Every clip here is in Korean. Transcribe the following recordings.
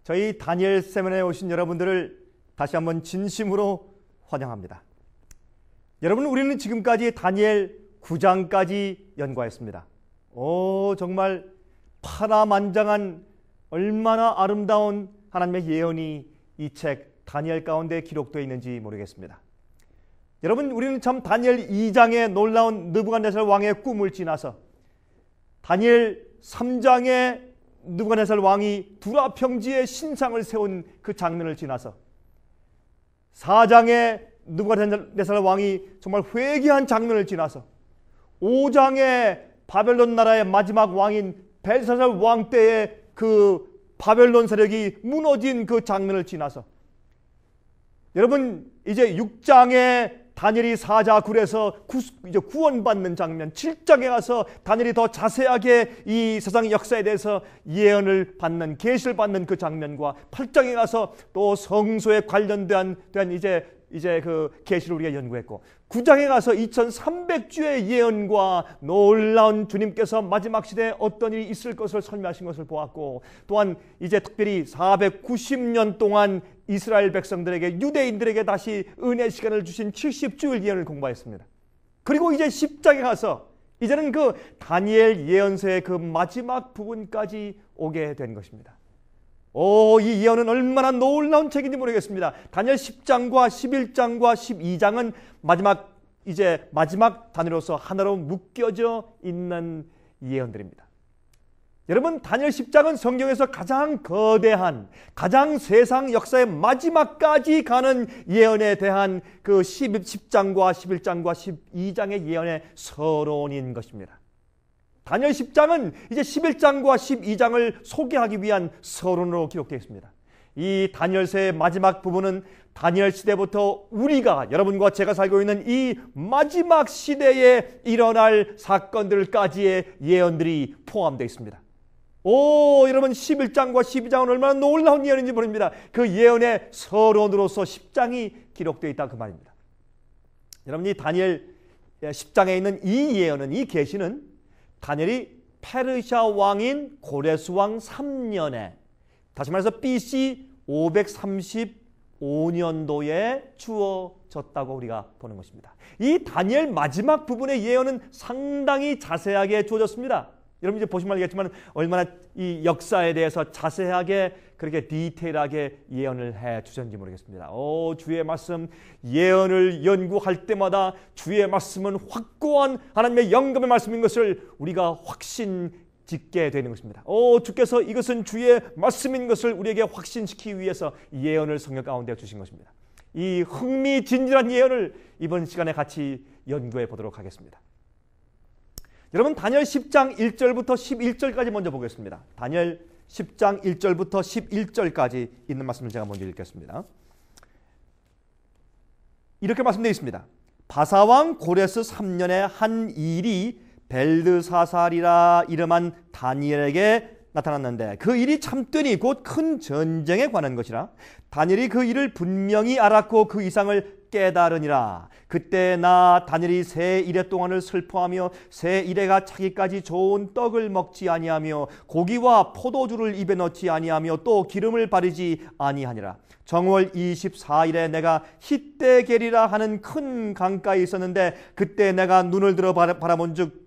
저희 다니엘 세미나에 오신 여러분들을 다시 한번 진심으로 환영합니다. 여러분, 우리는 지금까지 다니엘 9장까지 연구했습니다. 정말 파라만장한 얼마나 아름다운 하나님의 예언이 이 책 다니엘 가운데 기록되어 있는지 모르겠습니다. 여러분, 우리는 참 다니엘 2장의 놀라운 느부갓네살 왕의 꿈을 지나서 다니엘 3장의 느부갓네살 왕이 두라 평지에 신상을 세운 그 장면을 지나서 4장의 느부갓네살 왕이 정말 회개한 장면을 지나서 5장의 바벨론 나라의 마지막 왕인 벨사살 왕 때의 그 바벨론 세력이 무너진 그 장면을 지나서 여러분, 이제 6장의 다니엘이 사자굴에서 이제 구원받는 장면, 7장에 가서 다니엘이 더 자세하게 이 세상 역사에 대해서 예언을 받는, 계시를 받는 그 장면과 8장에 가서 또 성소에 관련된 이제 그 계시를 우리가 연구했고, 9장에 가서 2300주의 예언과 놀라운 주님께서 마지막 시대에 어떤 일이 있을 것을 설명하신 것을 보았고, 또한 이제 특별히 490년 동안 이스라엘 백성들에게, 유대인들에게 다시 은혜 시간을 주신 70주일 예언을 공부했습니다. 그리고 이제 10장에 가서 이제는 그 다니엘 예언서의 그 마지막 부분까지 오게 된 것입니다. 이 예언은 얼마나 놀라운 책인지 모르겠습니다. 다니엘 10장과 11장과 12장은 마지막 단위로서 하나로 묶여져 있는 예언들입니다. 여러분, 다니엘 10장은 성경에서 가장 거대한, 가장 세상 역사의 마지막까지 가는 예언에 대한 그 10장과 11장과 12장의 예언의 서론인 것입니다. 다니엘 10장은 이제 11장과 12장을 소개하기 위한 서론으로 기록되어 있습니다. 이 다니엘서의 마지막 부분은 다니엘 시대부터 우리가, 여러분과 제가 살고 있는 이 마지막 시대에 일어날 사건들까지의 예언들이 포함되어 있습니다. 여러분, 11장과 12장은 얼마나 놀라운 예언인지 모릅니다. 그 예언의 서론으로서 10장이 기록되어 있다, 그 말입니다. 여러분, 이 다니엘 10장에 있는 이 예언은, 이 계시는 다니엘이 페르시아 왕인 고레스 왕 3년에, 다시 말해서 BC 535년도에 주어졌다고 우리가 보는 것입니다. 이 다니엘 마지막 부분의 예언은 상당히 자세하게 주어졌습니다. 여러분, 이제 보시면 알겠지만 얼마나 이 역사에 대해서 자세하게, 그렇게 디테일하게 예언을 해 주셨는지 모르겠습니다. 주의 말씀, 예언을 연구할 때마다 주의 말씀은 확고한 하나님의 영감의 말씀인 것을 우리가 확신 짓게 되는 것입니다. 주께서 이것은 주의 말씀인 것을 우리에게 확신시키기 위해서 예언을 성경 가운데 주신 것입니다. 이 흥미진진한 예언을 이번 시간에 같이 연구해 보도록 하겠습니다. 여러분, 다니엘 10장 1절부터 11절까지 먼저 보겠습니다. 다니엘 10장 1절부터 11절까지 있는 말씀을 제가 먼저 읽겠습니다. 이렇게 말씀되어 있습니다. 바사왕 고레스 3년에 한 일이 벨드사살이라 이름한 다니엘에게 나타났는데, 그 일이 참되니 곧 큰 전쟁에 관한 것이라. 다니엘이 그 일을 분명히 알았고 그 이상을 깨달으니라. 그때 나 다니엘이 새 이래 동안을 슬퍼하며 새 이래가 차기까지 좋은 떡을 먹지 아니하며 고기와 포도주를 입에 넣지 아니하며 또 기름을 바르지 아니하니라. 정월 24일에 내가 히데겔이라 하는 큰 강가에 있었는데, 그때 내가 눈을 들어 바라본즉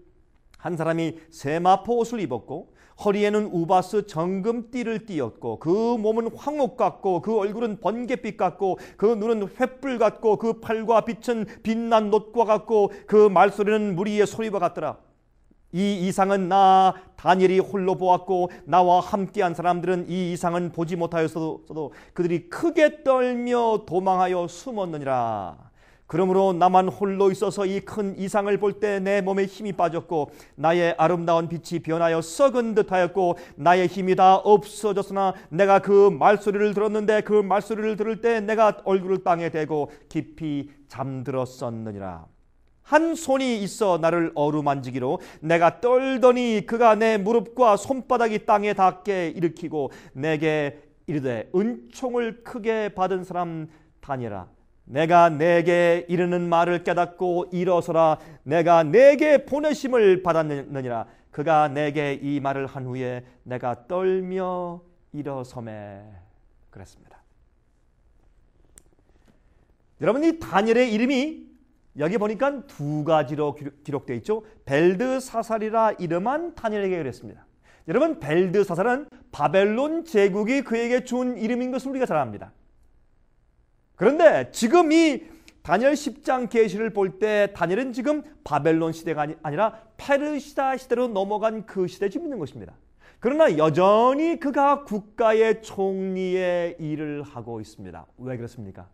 한 사람이 세마포 옷을 입었고 허리에는 우바스 정금띠를 띠었고 그 몸은 황옥 같고 그 얼굴은 번갯빛 같고 그 눈은 횃불 같고 그 팔과 빛은 빛난 놋과 같고 그 말소리는 무리의 소리와 같더라. 이 이상은 나 다니엘이 홀로 보았고 나와 함께한 사람들은 이 이상은 보지 못하였어도 그들이 크게 떨며 도망하여 숨었느니라. 그러므로 나만 홀로 있어서 이 큰 이상을 볼 때 내 몸에 힘이 빠졌고 나의 아름다운 빛이 변하여 썩은 듯하였고 나의 힘이 다 없어졌으나 내가 그 말소리를 들었는데 그 말소리를 들을 때 내가 얼굴을 땅에 대고 깊이 잠들었었느니라. 한 손이 있어 나를 어루만지기로 내가 떨더니 그가 내 무릎과 손바닥이 땅에 닿게 일으키고 내게 이르되 은총을 크게 받은 사람 다니엘아, 내가 내게 이르는 말을 깨닫고 일어서라. 내가 내게 보내심을 받았느니라. 그가 내게 이 말을 한 후에 내가 떨며 일어서매. 그랬습니다. 여러분, 이 다니엘의 이름이 여기 보니까 두 가지로 기록되어 있죠. 벨드사살이라 이름한 다니엘에게 그랬습니다. 여러분, 벨드사살은 바벨론 제국이 그에게 준 이름인 것을 우리가 잘 압니다. 그런데 지금 이 다니엘 10장 계시를 볼 때 다니엘은 지금 바벨론 시대가 아니라 페르시아 시대로 넘어간 그 시대에 지금 있는 것입니다. 그러나 여전히 그가 국가의 총리의 일을 하고 있습니다. 왜 그렇습니까?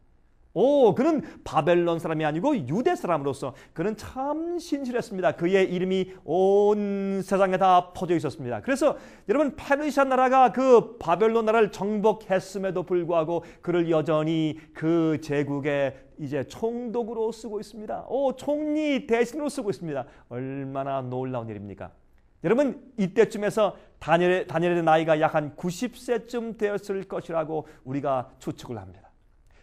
그는 바벨론 사람이 아니고 유대 사람으로서 그는 참 신실했습니다. 그의 이름이 온 세상에 다 퍼져 있었습니다. 그래서 여러분, 페르시아 나라가 그 바벨론 나라를 정복했음에도 불구하고 그를 여전히 그 제국의 이제 총독으로 쓰고 있습니다. 총리 대신으로 쓰고 있습니다. 얼마나 놀라운 일입니까? 여러분, 이때쯤에서 다니엘의 나이가 약 한 90세쯤 되었을 것이라고 우리가 추측을 합니다.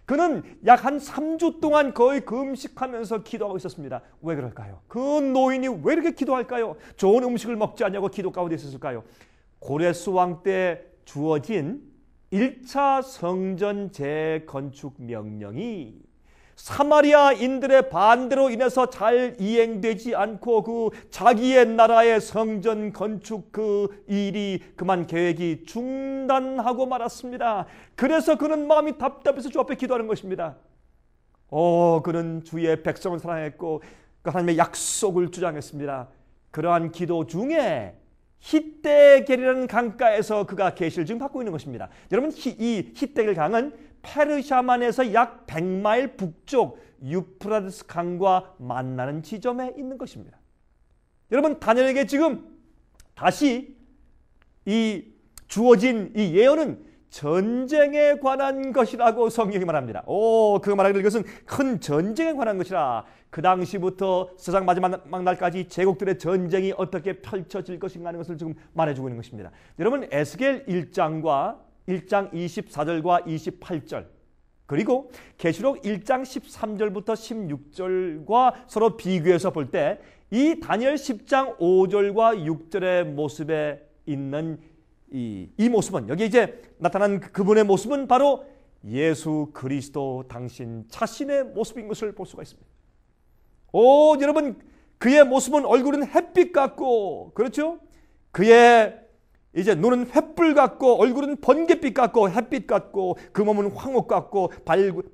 그는 약 한 3주 동안 거의 금식하면서 기도하고 있었습니다. 왜 그럴까요? 그 노인이 왜 이렇게 기도할까요? 좋은 음식을 먹지 않냐고 기도 가운데 있었을까요? 고레스 왕 때 주어진 1차 성전 재건축 명령이 사마리아인들의 반대로 인해서 잘 이행되지 않고 그 자기의 나라의 성전 건축 그 일이 그만 계획이 중단하고 말았습니다. 그래서 그는 마음이 답답해서 주 앞에 기도하는 것입니다. 그는 주의 백성을 사랑했고 하나님의 약속을 주장했습니다. 그러한 기도 중에 히데겔이라는 강가에서 그가 계시를 지금 받고 있는 것입니다. 여러분, 이 히데겔 강은 페르시아만에서 약 100마일 북쪽 유프라테스 강과 만나는 지점에 있는 것입니다. 여러분, 다니엘에게 지금 다시 이 주어진 이 예언은 전쟁에 관한 것이라고 성경이 말합니다. 그 말하기를 이것은 큰 전쟁에 관한 것이라. 그 당시부터 세상 마지막 날까지 제국들의 전쟁이 어떻게 펼쳐질 것인가 하는 것을 지금 말해주고 있는 것입니다. 여러분, 에스겔 1장 24절과 28절 그리고 계시록 1장 13절부터 16절과 서로 비교해서 볼 때 이 다니엘 10장 5절과 6절의 모습에 있는 이 모습은, 여기 이제 나타난 그분의 모습은 바로 예수 그리스도 당신 자신의 모습인 것을 볼 수가 있습니다. 여러분, 그의 모습은 얼굴은 햇빛 같고, 그렇죠? 그의 이제 눈은 횃불 같고, 얼굴은 번갯빛 같고, 햇빛 같고, 그 몸은 황옥 같고,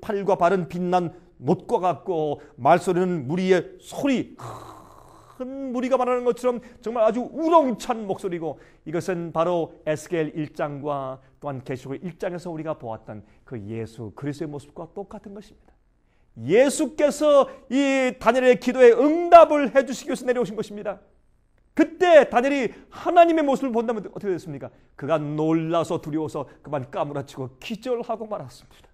팔과 발은 빛난 못과 같고, 말소리는 무리의 소리, 큰 무리가 말하는 것처럼 정말 아주 우렁찬 목소리고, 이것은 바로 에스겔 1장과 또한 계시록 1장에서 우리가 보았던 그 예수 그리스도의 모습과 똑같은 것입니다. 예수께서 이 다니엘의 기도에 응답을 해주시기 위해서 내려오신 것입니다. 그때 다니엘이 하나님의 모습을 본다면 어떻게 됐습니까? 그가 놀라서 두려워서 그만 까무라치고 기절하고 말았습니다.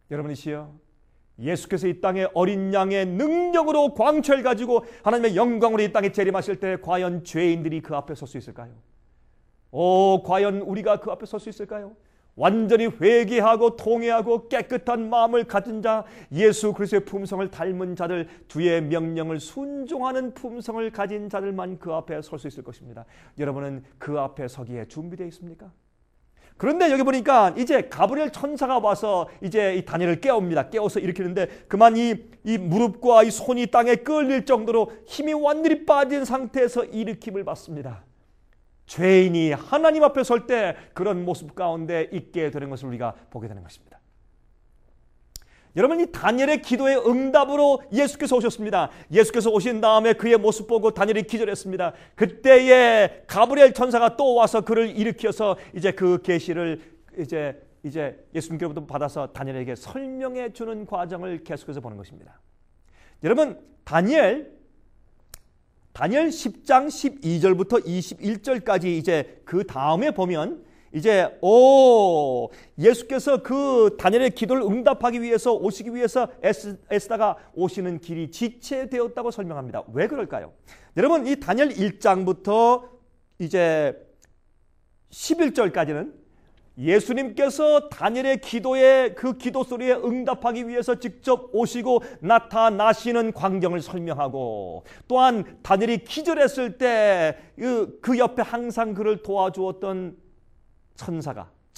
여러분이시여, 예수께서 이 땅에 어린 양의 능력으로 광채를 가지고 하나님의 영광으로 이 땅에 재림하실 때 과연 죄인들이 그 앞에 설 수 있을까요? 과연 우리가 그 앞에 설 수 있을까요? 완전히 회개하고 통회하고 깨끗한 마음을 가진 자, 예수 그리스도의 품성을 닮은 자들, 주의 명령을 순종하는 품성을 가진 자들만 그 앞에 설 수 있을 것입니다. 여러분은 그 앞에 서기에 준비되어 있습니까? 그런데 여기 보니까 이제 가브리엘 천사가 와서 이제 이 다니엘을 깨웁니다. 깨워서 일으키는데 그만 이 무릎과 이 손이 땅에 끌릴 정도로 힘이 완전히 빠진 상태에서 일으킴을 받습니다. 죄인이 하나님 앞에 설 때 그런 모습 가운데 있게 되는 것을 우리가 보게 되는 것입니다. 여러분, 이 다니엘의 기도의 응답으로 예수께서 오셨습니다. 예수께서 오신 다음에 그의 모습 보고 다니엘이 기절했습니다. 그때에 가브리엘 천사가 또 와서 그를 일으켜서 이제 그 계시를 이제 예수님께로부터 받아서 다니엘에게 설명해 주는 과정을 계속해서 보는 것입니다. 여러분, 다니엘 10장 12절부터 21절까지 이제 그 다음에 보면 이제 예수께서 그 다니엘의 기도를 응답하기 위해서 오시기 위해서 애쓰다가 오시는 길이 지체되었다고 설명합니다. 왜 그럴까요? 여러분, 이 다니엘 1장부터 이제 11절까지는 예수님께서 다니엘의 기도에 그 기도 소리에 응답하기 위해서 직접 오시고 나타나시는 광경을 설명하고, 또한 다니엘이 기절했을 때 그 옆에 항상 그를 도와주었던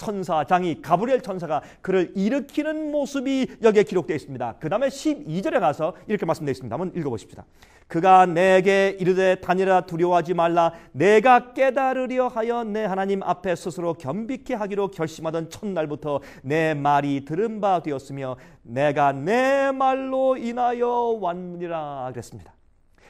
천사장이 가브리엘 천사가 그를 일으키는 모습이 여기에 기록되어 있습니다. 그 다음에 12절에 가서 이렇게 말씀되어 있습니다. 한번 읽어보십시다. 그가 내게 이르되 다니엘아 두려워하지 말라. 내가 깨달으려 하여 내 하나님 앞에 스스로 겸비케 하기로 결심하던 첫날부터 내 말이 들은 바 되었으며 내가 내 말로 인하여 왔느니라 그랬습니다.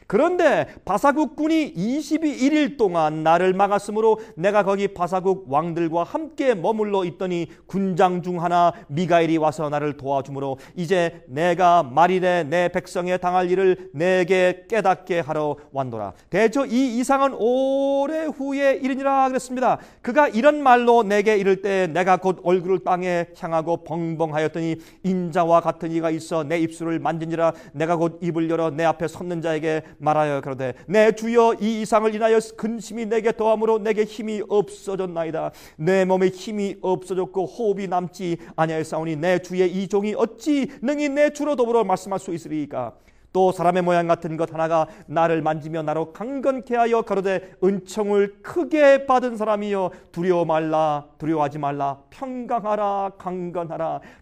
그런데 바사국 군이 22일 동안 나를 막았으므로 내가 거기 바사국 왕들과 함께 머물러 있더니 군장 중 하나 미가엘이 와서 나를 도와주므로 이제 내가 말일에 내 백성에 당할 일을 내게 깨닫게 하러 왔노라. 대저 이 이상은 오래 후에 일이니라 그랬습니다. 그가 이런 말로 내게 이를 때 내가 곧 얼굴을 땅에 향하고 벙벙하였더니 인자와 같은 이가 있어 내 입술을 만지니라. 내가 곧 입을 열어 내 앞에 섰는 자에게 말하여 그러되 내 주여 이 이상을 인하여 근심이 내게 더함으로 내게 힘이 없어졌나이다. 내 몸에 힘이 없어졌고 호흡이 남지 아니하였사오니 내 주의 이 종이 어찌 능히 내 주로 더불어 말씀할 수 있으리까. 또 사람의 모양 같은 것 하나가 나를 만지며 나로 강건케 하여 가로되 은총을 크게 받은 사람이여 두려워 말라 두려워하지 말라 평강하라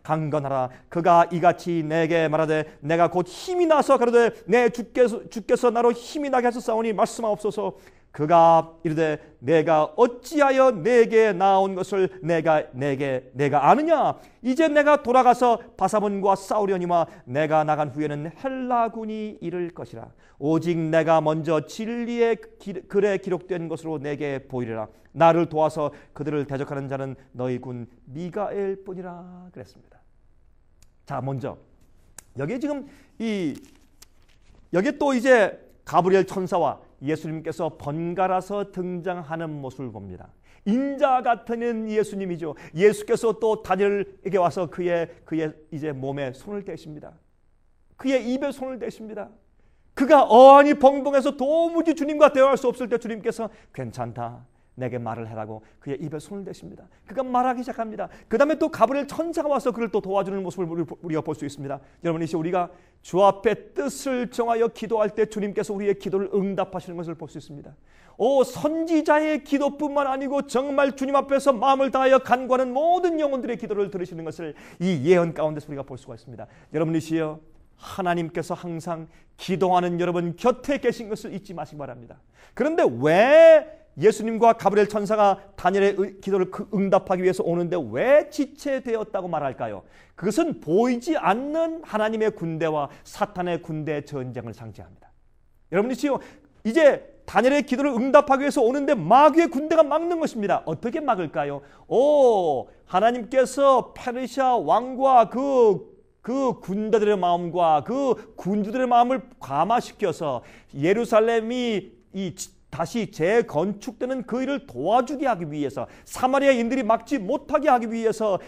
강건하라. 그가 이같이 내게 말하되 내가 곧 힘이 나서 가로되 내 주께서 나로 힘이 나게 하셨사오니 말씀하옵소서. 그가 이르되 내가 어찌하여 내게 나온 것을 내가 아느냐. 이제 내가 돌아가서 바사본과 싸우려니와 내가 나간 후에는 헬라군이 이를 것이라. 오직 내가 먼저 진리의 글에 기록된 것으로 내게 보이리라. 나를 도와서 그들을 대적하는 자는 너희 군 미가엘 뿐이라 그랬습니다. 자, 먼저 여기에 지금 여기 또 이제 가브리엘 천사와 예수님께서 번갈아서 등장하는 모습을 봅니다. 인자 같은 예수님이죠. 예수께서 또 다니엘에게 와서 그의 이제 몸에 손을 대십니다. 그의 입에 손을 대십니다. 그가 어안이 벙벙해서 도무지 주님과 대화할 수 없을 때 주님께서 괜찮다. 내게 말을 해라고 그의 입에 손을 대십니다. 그가 말하기 시작합니다. 그 다음에 또 가브리엘 천사가 와서 그를 또 도와주는 모습을 우리가 볼 수 있습니다. 여러분, 이제 우리가 주 앞에 뜻을 정하여 기도할 때 주님께서 우리의 기도를 응답하시는 것을 볼 수 있습니다. 선지자의 기도뿐만 아니고 정말 주님 앞에서 마음을 다하여 간구하는 모든 영혼들의 기도를 들으시는 것을 이 예언 가운데서 우리가 볼 수가 있습니다. 여러분, 이시여 하나님께서 항상 기도하는 여러분 곁에 계신 것을 잊지 마시기 바랍니다. 그런데 왜 예수님과 가브리엘 천사가 다니엘의 기도를 응답하기 위해서 오는데 왜 지체되었다고 말할까요? 그것은 보이지 않는 하나님의 군대와 사탄의 군대의 전쟁을 상징합니다. 여러분이 이제 다니엘의 기도를 응답하기 위해서 오는데 마귀의 군대가 막는 것입니다. 어떻게 막을까요? 하나님께서 페르시아 왕과 그 군대들의 마음과 그 군주들의 마음을 감화시켜서 예루살렘이 다시 재건축되는 그 일을 도와주게 하기 위해서, 사마리아인들이 막지 못하게 하기 위해서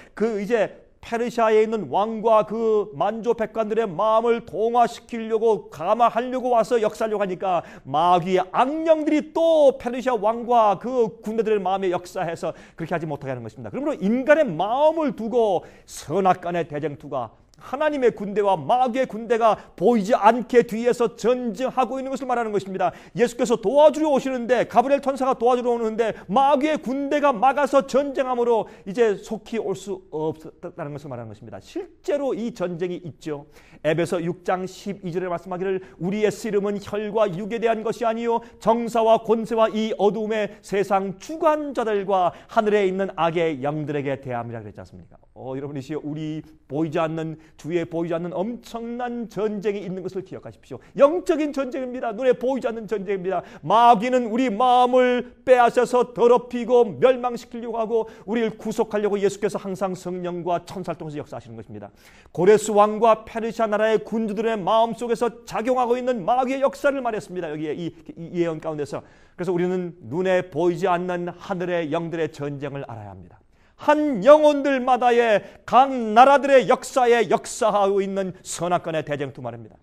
이제 페르시아에 있는 왕과 그 만조 백관들의 마음을 동화시키려고 감화하려고 와서 역사하려고 하니까 마귀의 악령들이 또 페르시아 왕과 그 군대들의 마음에 역사해서 그렇게 하지 못하게 하는 것입니다. 그러므로 인간의 마음을 두고 선악간의 대쟁투가 하나님의 군대와 마귀의 군대가 보이지 않게 뒤에서 전쟁하고 있는 것을 말하는 것입니다. 예수께서 도와주려 오시는데, 가브리엘 천사가 도와주려 오는데 마귀의 군대가 막아서 전쟁함으로 이제 속히 올 수 없었다는 것을 말하는 것입니다. 실제로 이 전쟁이 있죠. 에베소 6장 12절에 말씀하기를 우리의 씨름은 혈과 육에 대한 것이 아니요 정사와 권세와 이 어두움의 세상 주관자들과 하늘에 있는 악의 영들에게 대함이라 그랬지 않습니까? 여러분, 우리 보이지 않는, 주위에 보이지 않는 엄청난 전쟁이 있는 것을 기억하십시오. 영적인 전쟁입니다. 눈에 보이지 않는 전쟁입니다. 마귀는 우리 마음을 빼앗아서 더럽히고 멸망시키려고 하고 우리를 구속하려고 예수께서 항상 성령과 천사를 통해서 역사하시는 것입니다. 고레스 왕과 페르시아 나라의 군주들의 마음속에서 작용하고 있는 마귀의 역사를 말했습니다. 여기에 이 예언 가운데서. 그래서 우리는 눈에 보이지 않는 하늘의 영들의 전쟁을 알아야 합니다. 한 영혼들마다의 각 나라들의 역사에 역사하고 있는 선악간의 대쟁투 말입니다.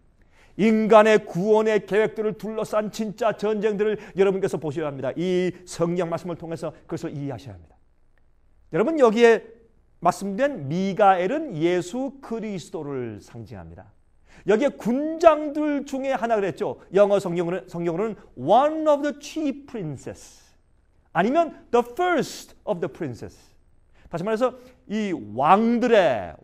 인간의 구원의 계획들을 둘러싼 진짜 전쟁들을 여러분께서 보셔야 합니다. 이 성경 말씀을 통해서 그것을 이해하셔야 합니다. 여러분, 여기에 말씀된 미가엘은 예수 그리스도를 상징합니다. 여기에 군장들 중에 하나 그랬죠. 영어 성경으로는 one of the chief princes, 아니면 the first of the princes. 다시 말해서 이 왕들의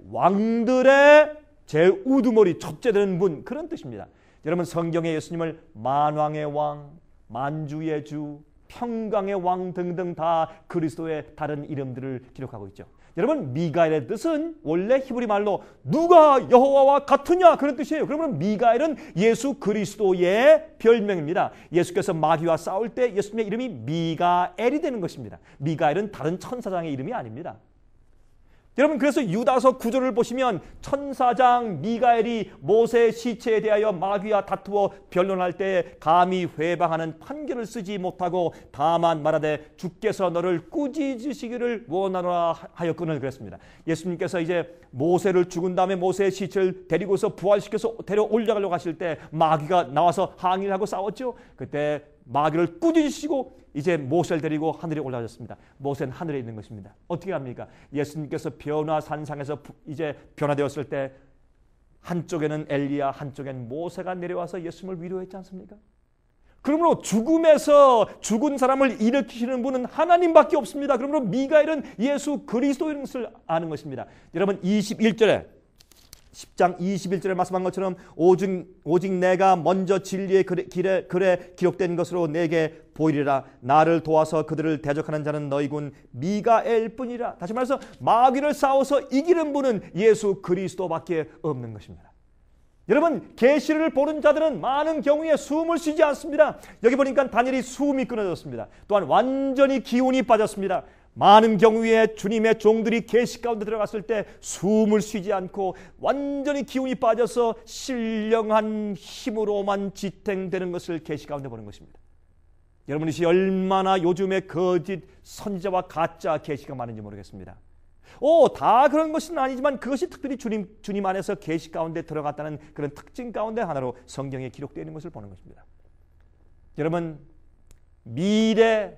제우두머리 첫째 되는 분, 그런 뜻입니다. 여러분, 성경에 예수님을 만왕의 왕, 만주의 주, 평강의 왕 등등 다 그리스도의 다른 이름들을 기록하고 있죠. 여러분, 미가엘의 뜻은 원래 히브리 말로 누가 여호와와 같으냐, 그런 뜻이에요. 그러면 미가엘은 예수 그리스도의 별명입니다. 예수께서 마귀와 싸울 때 예수님의 이름이 미가엘이 되는 것입니다. 미가엘은 다른 천사장의 이름이 아닙니다. 여러분, 그래서 유다서 9절을 보시면 천사장 미가엘이 모세의 시체에 대하여 마귀와 다투어 변론할 때 감히 회방하는 판결을 쓰지 못하고 다만 말하되 주께서 너를 꾸짖으시기를 원하노라 하였거늘 그랬습니다. 예수님께서 이제 모세를 죽은 다음에 모세의 시체를 데리고서 부활시켜서 데려 올려가려고 하실 때 마귀가 나와서 항의를 하고 싸웠죠. 그때 마귀를 꾸짖으시고 이제 모세를 데리고 하늘에 올라가셨습니다. 모세는 하늘에 있는 것입니다. 어떻게 합니까? 예수님께서 변화산상에서 이제 변화되었을 때 한쪽에는 엘리야, 한쪽에는 모세가 내려와서 예수님을 위로했지 않습니까? 그러므로 죽음에서 죽은 사람을 일으키시는 분은 하나님밖에 없습니다. 그러므로 미가엘은 예수 그리스도인 것을 아는 것입니다. 여러분, 21절에 10장 21절에 말씀한 것처럼 오직 내가 먼저 진리의 글에 기록된 것으로 내게 보이리라. 나를 도와서 그들을 대적하는 자는 너희군 미가엘뿐이라. 다시 말해서 마귀를 싸워서 이기는 분은 예수 그리스도밖에 없는 것입니다. 여러분, 계시를 보는 자들은 많은 경우에 숨을 쉬지 않습니다. 여기 보니까 다니엘이 숨이 끊어졌습니다. 또한 완전히 기운이 빠졌습니다. 많은 경우에 주님의 종들이 계시 가운데 들어갔을 때 숨을 쉬지 않고 완전히 기운이 빠져서 신령한 힘으로만 지탱되는 것을 계시 가운데 보는 것입니다. 여러분, 이것이 얼마나 요즘에 거짓 선지자와 가짜 계시가 많은지 모르겠습니다. 다 그런 것은 아니지만 그것이 특별히 주님 안에서 계시 가운데 들어갔다는 그런 특징 가운데 하나로 성경에 기록되어 있는 것을 보는 것입니다. 여러분, 미래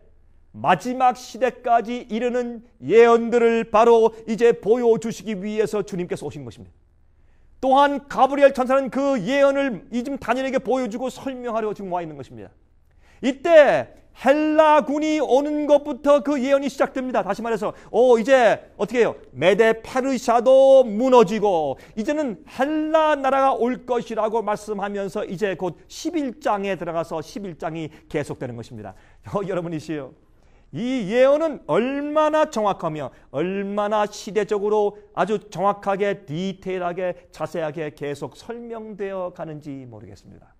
마지막 시대까지 이르는 예언들을 바로 이제 보여주시기 위해서 주님께서 오신 것입니다. 또한 가브리엘 천사는 그 예언을 지금 다니엘에게 보여주고 설명하려 지금 와 있는 것입니다. 이때 헬라군이 오는 것부터 그 예언이 시작됩니다. 다시 말해서 이제 어떻게 해요? 메데 페르시아도 무너지고 이제는 헬라 나라가 올 것이라고 말씀하면서 이제 곧 11장에 들어가서 11장이 계속되는 것입니다. 여러분이시요, 이 예언은 얼마나 정확하며 얼마나 시대적으로 아주 정확하게 디테일하게 자세하게 계속 설명되어 가는지 모르겠습니다.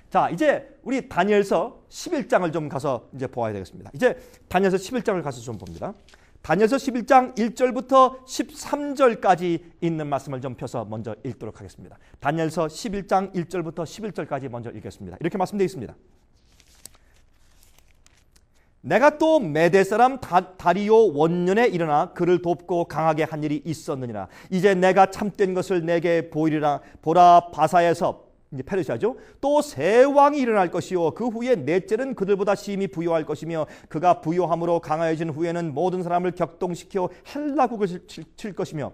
자, 이제 우리 다니엘서 11장을 좀 가서 이제 보아야 되겠습니다. 이제 다니엘서 11장을 가서 좀 봅니다. 다니엘서 11장 1절부터 13절까지 있는 말씀을 좀 펴서 먼저 읽도록 하겠습니다. 다니엘서 11장 1절부터 11절까지 먼저 읽겠습니다. 이렇게 말씀되어 있습니다. 내가 또 메대 사람 다리오 원년에 일어나 그를 돕고 강하게 한 일이 있었느니라. 이제 내가 참된 것을 내게 보이리라. 보라, 바사에서 이제 페르시아죠. 또 새 왕이 일어날 것이요 그 후에 넷째는 그들보다 심히 부요할 것이며 그가 부요함으로 강하여진 후에는 모든 사람을 격동시켜 헬라국을 칠 것이며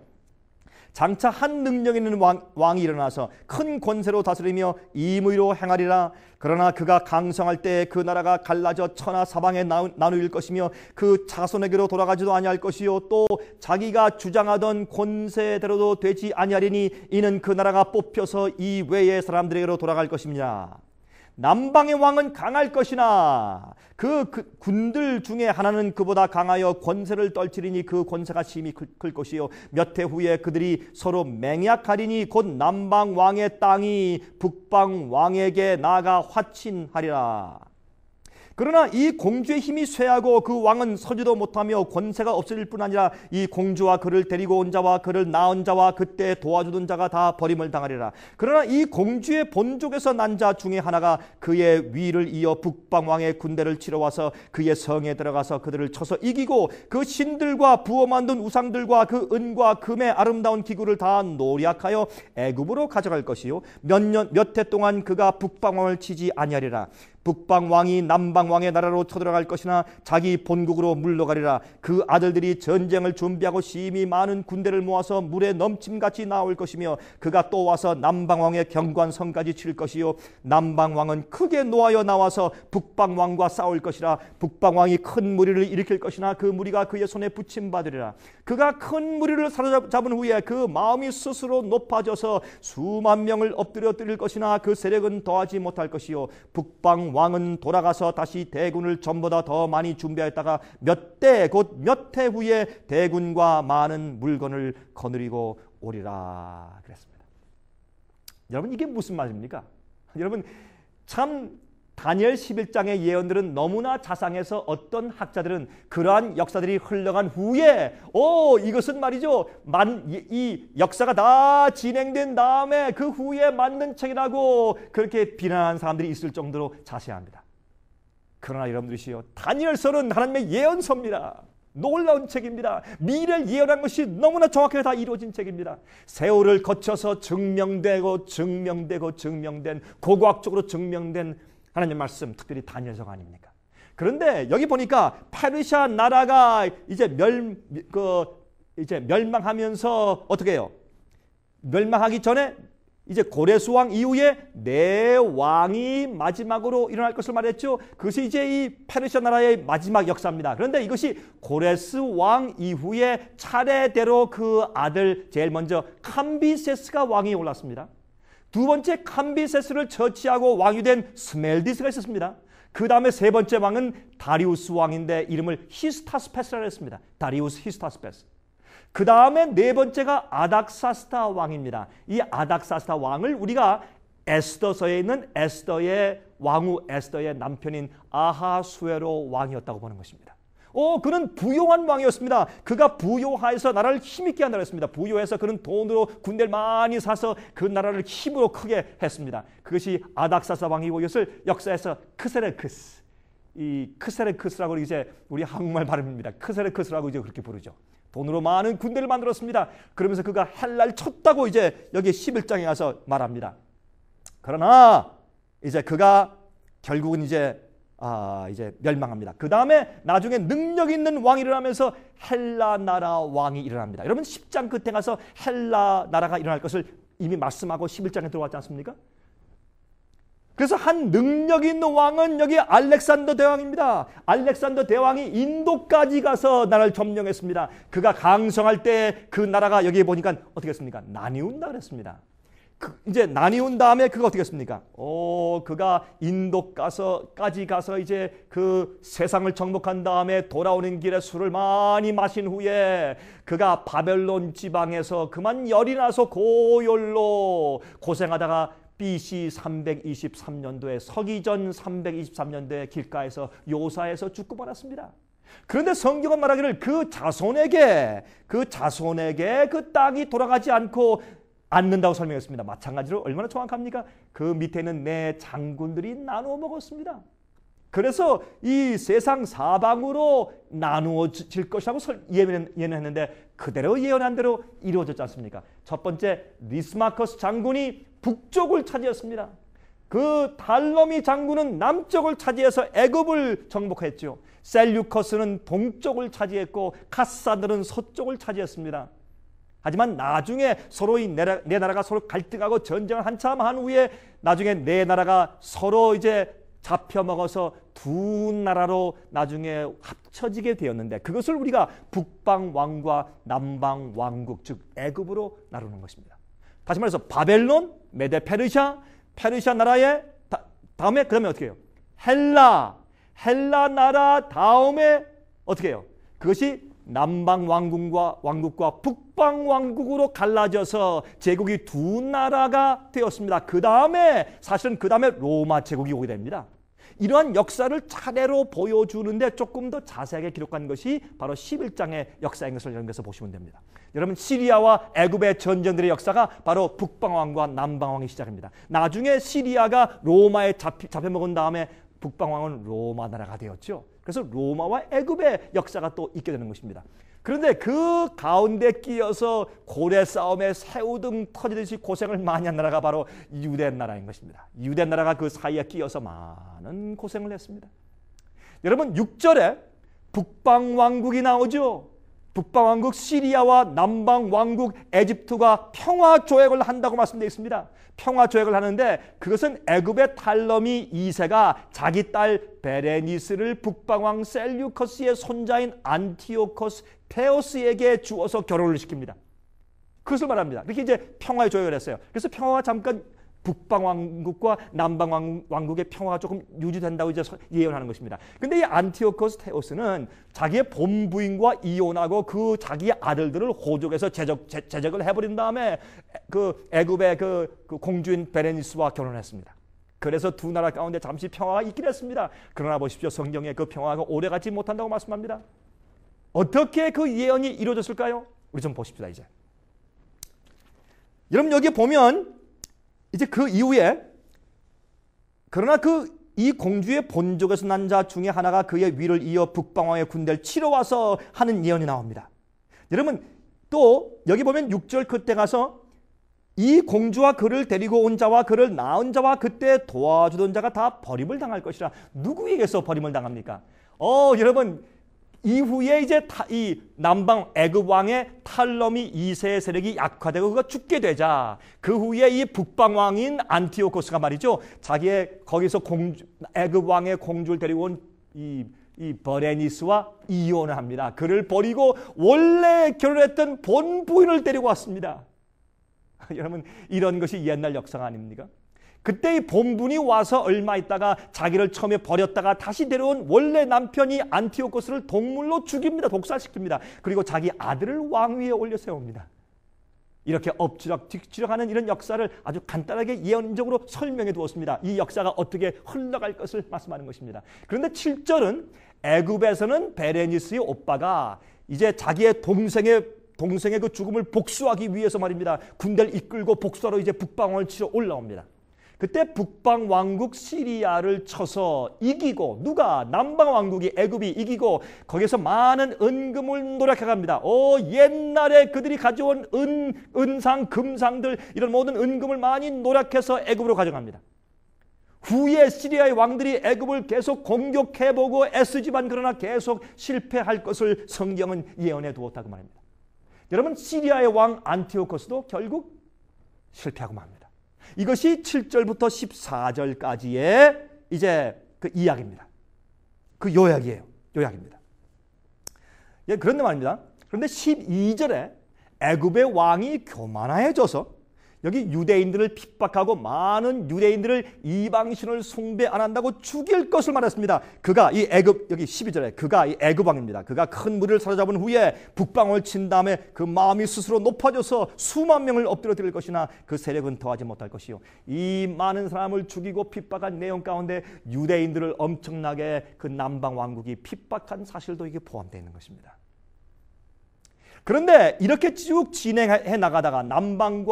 장차 한 능력 있는 왕이 일어나서 큰 권세로 다스리며 임의로 행하리라. 그러나 그가 강성할 때 그 나라가 갈라져 천하 사방에 나누일 것이며 그 자손에게로 돌아가지도 아니할 것이요 또 자기가 주장하던 권세대로도 되지 아니하리니 이는 그 나라가 뽑혀서 이 외의 사람들에게로 돌아갈 것입니다. 남방의 왕은 강할 것이나 그 군들 중에 하나는 그보다 강하여 권세를 떨치리니 그 권세가 심히 클 것이요 몇 해 후에 그들이 서로 맹약하리니 곧 남방 왕의 땅이 북방 왕에게 나아가 화친하리라. 그러나 이 공주의 힘이 쇠하고 그 왕은 서지도 못하며 권세가 없어질 뿐 아니라 이 공주와 그를 데리고 온 자와 그를 낳은 자와 그때 도와주던 자가 다 버림을 당하리라. 그러나 이 공주의 본족에서 난 자 중에 하나가 그의 위를 이어 북방 왕의 군대를 치러 와서 그의 성에 들어가서 그들을 쳐서 이기고 그 신들과 부어 만든 우상들과 그 은과 금의 아름다운 기구를 다 노략하여 애굽으로 가져갈 것이요 몇 해 동안 그가 북방 왕을 치지 아니하리라. 북방 왕이 남방 왕의 나라로 쳐들어갈 것이나 자기 본국으로 물러가리라. 그 아들들이 전쟁을 준비하고 심히 많은 군대를 모아서 물에 넘침같이 나올 것이며 그가 또 와서 남방 왕의 경관성까지 칠 것이요 남방 왕은 크게 노하여 나와서 북방 왕과 싸울 것이라. 북방 왕이 큰 무리를 일으킬 것이나 그 무리가 그의 손에 붙임받으리라. 그가 큰 무리를 사로잡은 후에 그 마음이 스스로 높아져서 수만 명을 엎드려 뜨릴 것이나 그 세력은 더하지 못할 것이요 북방 왕은 돌아가서 다시 대군을 전보다 더 많이 준비하였다가 몇 대 곧 몇 해 후에 대군과 많은 물건을 거느리고 오리라 그랬습니다. 여러분 이게 무슨 말입니까? 여러분 참 다니엘 11장의 예언들은 너무나 자상해서 어떤 학자들은 그러한 역사들이 흘러간 후에 이것은 말이죠 이 역사가 다 진행된 다음에 그 후에 만든 책이라고 그렇게 비난하는 사람들이 있을 정도로 자세합니다. 그러나 여러분들이시요 다니엘서는 하나님의 예언서입니다. 놀라운 책입니다. 미래를 예언한 것이 너무나 정확하게 다 이루어진 책입니다. 세월을 거쳐서 증명된 고고학적으로 증명된 하나님의 말씀, 특별히 다니엘서가 아닙니까? 그런데 여기 보니까 페르시아 나라가 이제 멸망하면서 어떻게 해요? 멸망하기 전에 이제 고레스 왕 이후에 네 왕이 마지막으로 일어날 것을 말했죠. 그것이 이제 이 페르시아 나라의 마지막 역사입니다. 그런데 이것이 고레스 왕 이후에 차례대로 그 아들 제일 먼저 캄비세스가 왕이 올랐습니다. 두 번째 캄비세스를 처치하고 왕이 된 스멜디스가 있었습니다. 그 다음에 세 번째 왕은 다리우스 왕인데 이름을 히스타스페스라고 했습니다. 다리우스 히스타스페스. 그 다음에 네 번째가 아닥사스다 왕입니다. 이 아닥사스다 왕을 우리가 에스더서에 있는 왕후 에스더의 남편인 아하수에로 왕이었다고 보는 것입니다. 그는 부요한 왕이었습니다. 그가 부요하여서 나라를 힘있게 한다고 했습니다. 부요해서 그는 돈으로 군대를 많이 사서 그 나라를 힘으로 크게 했습니다. 그것이 아닥사스다 왕이고 이것을 역사에서 크세레크스, 이 크세레크스라고 이제 우리 한국말 발음입니다. 크세레크스라고 이제 그렇게 부르죠. 돈으로 많은 군대를 만들었습니다. 그러면서 그가 헬라를 쳤다고 이제 여기 11장에 가서 말합니다. 그러나 이제 그가 결국은 이제 멸망합니다. 그 다음에 나중에 능력 있는 왕이 일어나면서 헬라 나라 왕이 일어납니다. 여러분 10장 끝에 가서 헬라 나라가 일어날 것을 이미 말씀하고 11장에 들어왔지 않습니까? 그래서 한 능력 있는 왕은 여기 알렉산더 대왕입니다. 알렉산더 대왕이 인도까지 가서 나라를 점령했습니다. 그가 강성할 때 그 나라가 여기 보니까 어떻게 했습니까? 나뉘운다 그랬습니다. 이제 나뉘운 다음에 그가 어떻게 했습니까? 그가 인도까지 가서 이제 그 세상을 정복한 다음에 돌아오는 길에 술을 많이 마신 후에 그가 바벨론 지방에서 그만 열이 나서 고열로 고생하다가 BC 323년도에 서기전 323년도에 길가에서 요사에서 죽고 말았습니다. 그런데 성경은 말하기를 그 자손에게 그 땅이 돌아가지 않는다고 설명했습니다. 마찬가지로 얼마나 정확합니까? 그 밑에는 내 장군들이 나누어 먹었습니다. 그래서 이 세상 사방으로 나누어질 것이라고 예언했는데 그대로 예언한 대로 이루어졌지 않습니까? 첫 번째 리스마커스 장군이 북쪽을 차지했습니다. 그 달러미 장군은 남쪽을 차지해서 애굽을 정복했죠. 셀류커스는 동쪽을 차지했고 카사들은 서쪽을 차지했습니다. 하지만 나중에 서로 네 나라가 서로 갈등하고 전쟁을 한참 한 후에 나중에 네 나라가 서로 이제 잡혀먹어서 두 나라로 나중에 합쳐지게 되었는데 그것을 우리가 북방 왕과 남방 왕국 즉 애굽으로 나누는 것입니다. 다시 말해서 바벨론, 메데 페르시아 나라의 다음에 그다음에 어떻게 해요? 헬라 나라 다음에 어떻게 해요? 그것이 남방 왕국과 북방 왕국으로 갈라져서 제국이 두 나라가 되었습니다. 그 다음에 로마 제국이 오게 됩니다. 이러한 역사를 차례로 보여주는데 조금 더 자세하게 기록한 것이 바로 11장의 역사인 것을 여러분께서 보시면 됩니다. 여러분 시리아와 애굽의 전쟁들의 역사가 바로 북방왕과 남방왕의 시작입니다. 나중에 시리아가 로마에 잡혀먹은 다음에 북방왕은 로마 나라가 되었죠. 그래서 로마와 애굽의 역사가 또 있게 되는 것입니다. 그런데 그 가운데 끼어서 고래 싸움에 새우등 터지듯이 고생을 많이 한 나라가 바로 유대 나라인 것입니다. 유대 나라가 그 사이에 끼어서 많은 고생을 했습니다. 여러분 6절에 북방왕국이 나오죠. 북방왕국 시리아와 남방왕국 에집트가 평화조약을 한다고 말씀되어 있습니다. 평화조약을 하는데 그것은 애굽의 탈러미 2세가 자기 딸 베레니스를 북방왕 셀류커스의 손자인 안티오코스 테오스에게 주어서 결혼을 시킵니다. 그것을 말합니다. 이렇게 이제 평화의 조약을 했어요. 그래서 평화가 잠깐 북방왕국과 남방왕국의 평화가 조금 유지된다고 이제 예언하는 것입니다. 근데 이 안티오코스 테오스는 자기의 본부인과 이혼하고 그 자기의 아들들을 호족해서 제적을 해버린 다음에 그 애굽의 그 공주인 베레니스와 결혼했습니다. 그래서 두 나라 가운데 잠시 평화가 있긴 했습니다. 그러나 보십시오. 성경에 그 평화가 오래가지 못한다고 말씀합니다. 어떻게 그 예언이 이루어졌을까요? 우리 좀 보십시다. 이제 여러분 여기 보면 이제 그 이후에 그러나 이 공주의 본족에서 난 자 중에 하나가 그의 위를 이어 북방왕의 군대를 치러 와서 하는 예언이 나옵니다. 여러분 또 여기 보면 6절 끝에 가서 이 공주와 그를 데리고 온 자와 그를 낳은 자와 그때 도와주던 자가 다 버림을 당할 것이라. 누구에게서 버림을 당합니까? 여러분 이후에 이제 이 남방 애굽 왕의 탈러미 2세의 세력이 약화되고 그가 죽게 되자 그 후에 이 북방 왕인 안티오코스가 말이죠. 자기의 거기서 애굽 왕의 공주를 데리고 온 이 버레니스와 이혼을 합니다. 그를 버리고 원래 결혼했던 본부인을 데리고 왔습니다. 여러분 이런 것이 옛날 역사가 아닙니까? 그때 이 본분이 와서 얼마 있다가 자기를 처음에 버렸다가 다시 데려온 원래 남편이 안티오코스를 동물로 죽입니다. 독살시킵니다. 그리고 자기 아들을 왕위에 올려 세웁니다. 이렇게 엎치락 뒤치락하는 이런 역사를 아주 간단하게 예언적으로 설명해 두었습니다. 이 역사가 어떻게 흘러갈 것을 말씀하는 것입니다. 그런데 7절은 애굽에서는 베레니스의 오빠가 이제 자기의 동생의 그 죽음을 복수하기 위해서 말입니다. 군대를 이끌고 복수하러 이제 북방왕을 치러 올라옵니다. 그때 북방왕국 시리아를 쳐서 이기고 누가 남방왕국이 애굽이 이기고 거기서 많은 은금을 노력해갑니다. 옛날에 그들이 가져온 은상 금상들 이런 모든 은금을 많이 노력해서 애굽으로 가져갑니다. 후에 시리아의 왕들이 애굽을 계속 공격해보고 애쓰지만 그러나 계속 실패할 것을 성경은 예언해 두었다고 말합니다. 여러분 시리아의 왕 안티오코스도 결국 실패하고 맙니다. 이것이 7절부터 14절까지의 이제 그 이야기입니다. 그 요약이에요. 요약입니다. 예, 그런데 말입니다. 그런데 12절에 애굽의 왕이 교만해져서 여기 유대인들을 핍박하고 많은 유대인들을 이방신을 숭배 안 한다고 죽일 것을 말했습니다. 그가 이 애굽 여기 12절에 그가 이 애굽 왕입니다. 그가 큰 무리를 사로잡은 후에 북방을 친 다음에 그 마음이 스스로 높아져서 수만 명을 엎드려 것이나 그 세력은 더하지 못할 것이요. 이 많은 사람을 죽이고 핍박한 내용 가운데 유대인들을 엄청나게 그 남방 왕국이 핍박한 사실도 이게 포함되어 있는 것입니다. 그런데 이렇게 쭉 진행해 나가다가 남방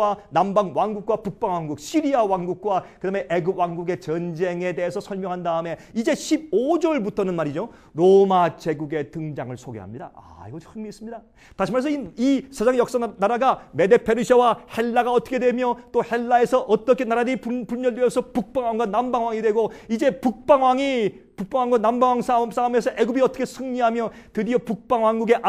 왕국과 북방 왕국, 시리아 왕국과 그다음에 애굽 왕국의 전쟁에 대해서 설명한 다음에 이제 15절부터는 말이죠. 로마 제국의 등장을 소개합니다. 이거 흥미있습니다. 다시 말해서 이 세상의 역사 나라가 메데 페르시아와 헬라가 어떻게 되며 또 헬라에서 어떻게 나라들이 분열되어서 북방왕과 남방왕이 되고 이제 북방왕과 남방왕 싸움에서 애굽이 어떻게 승리하며 드디어 북방왕국의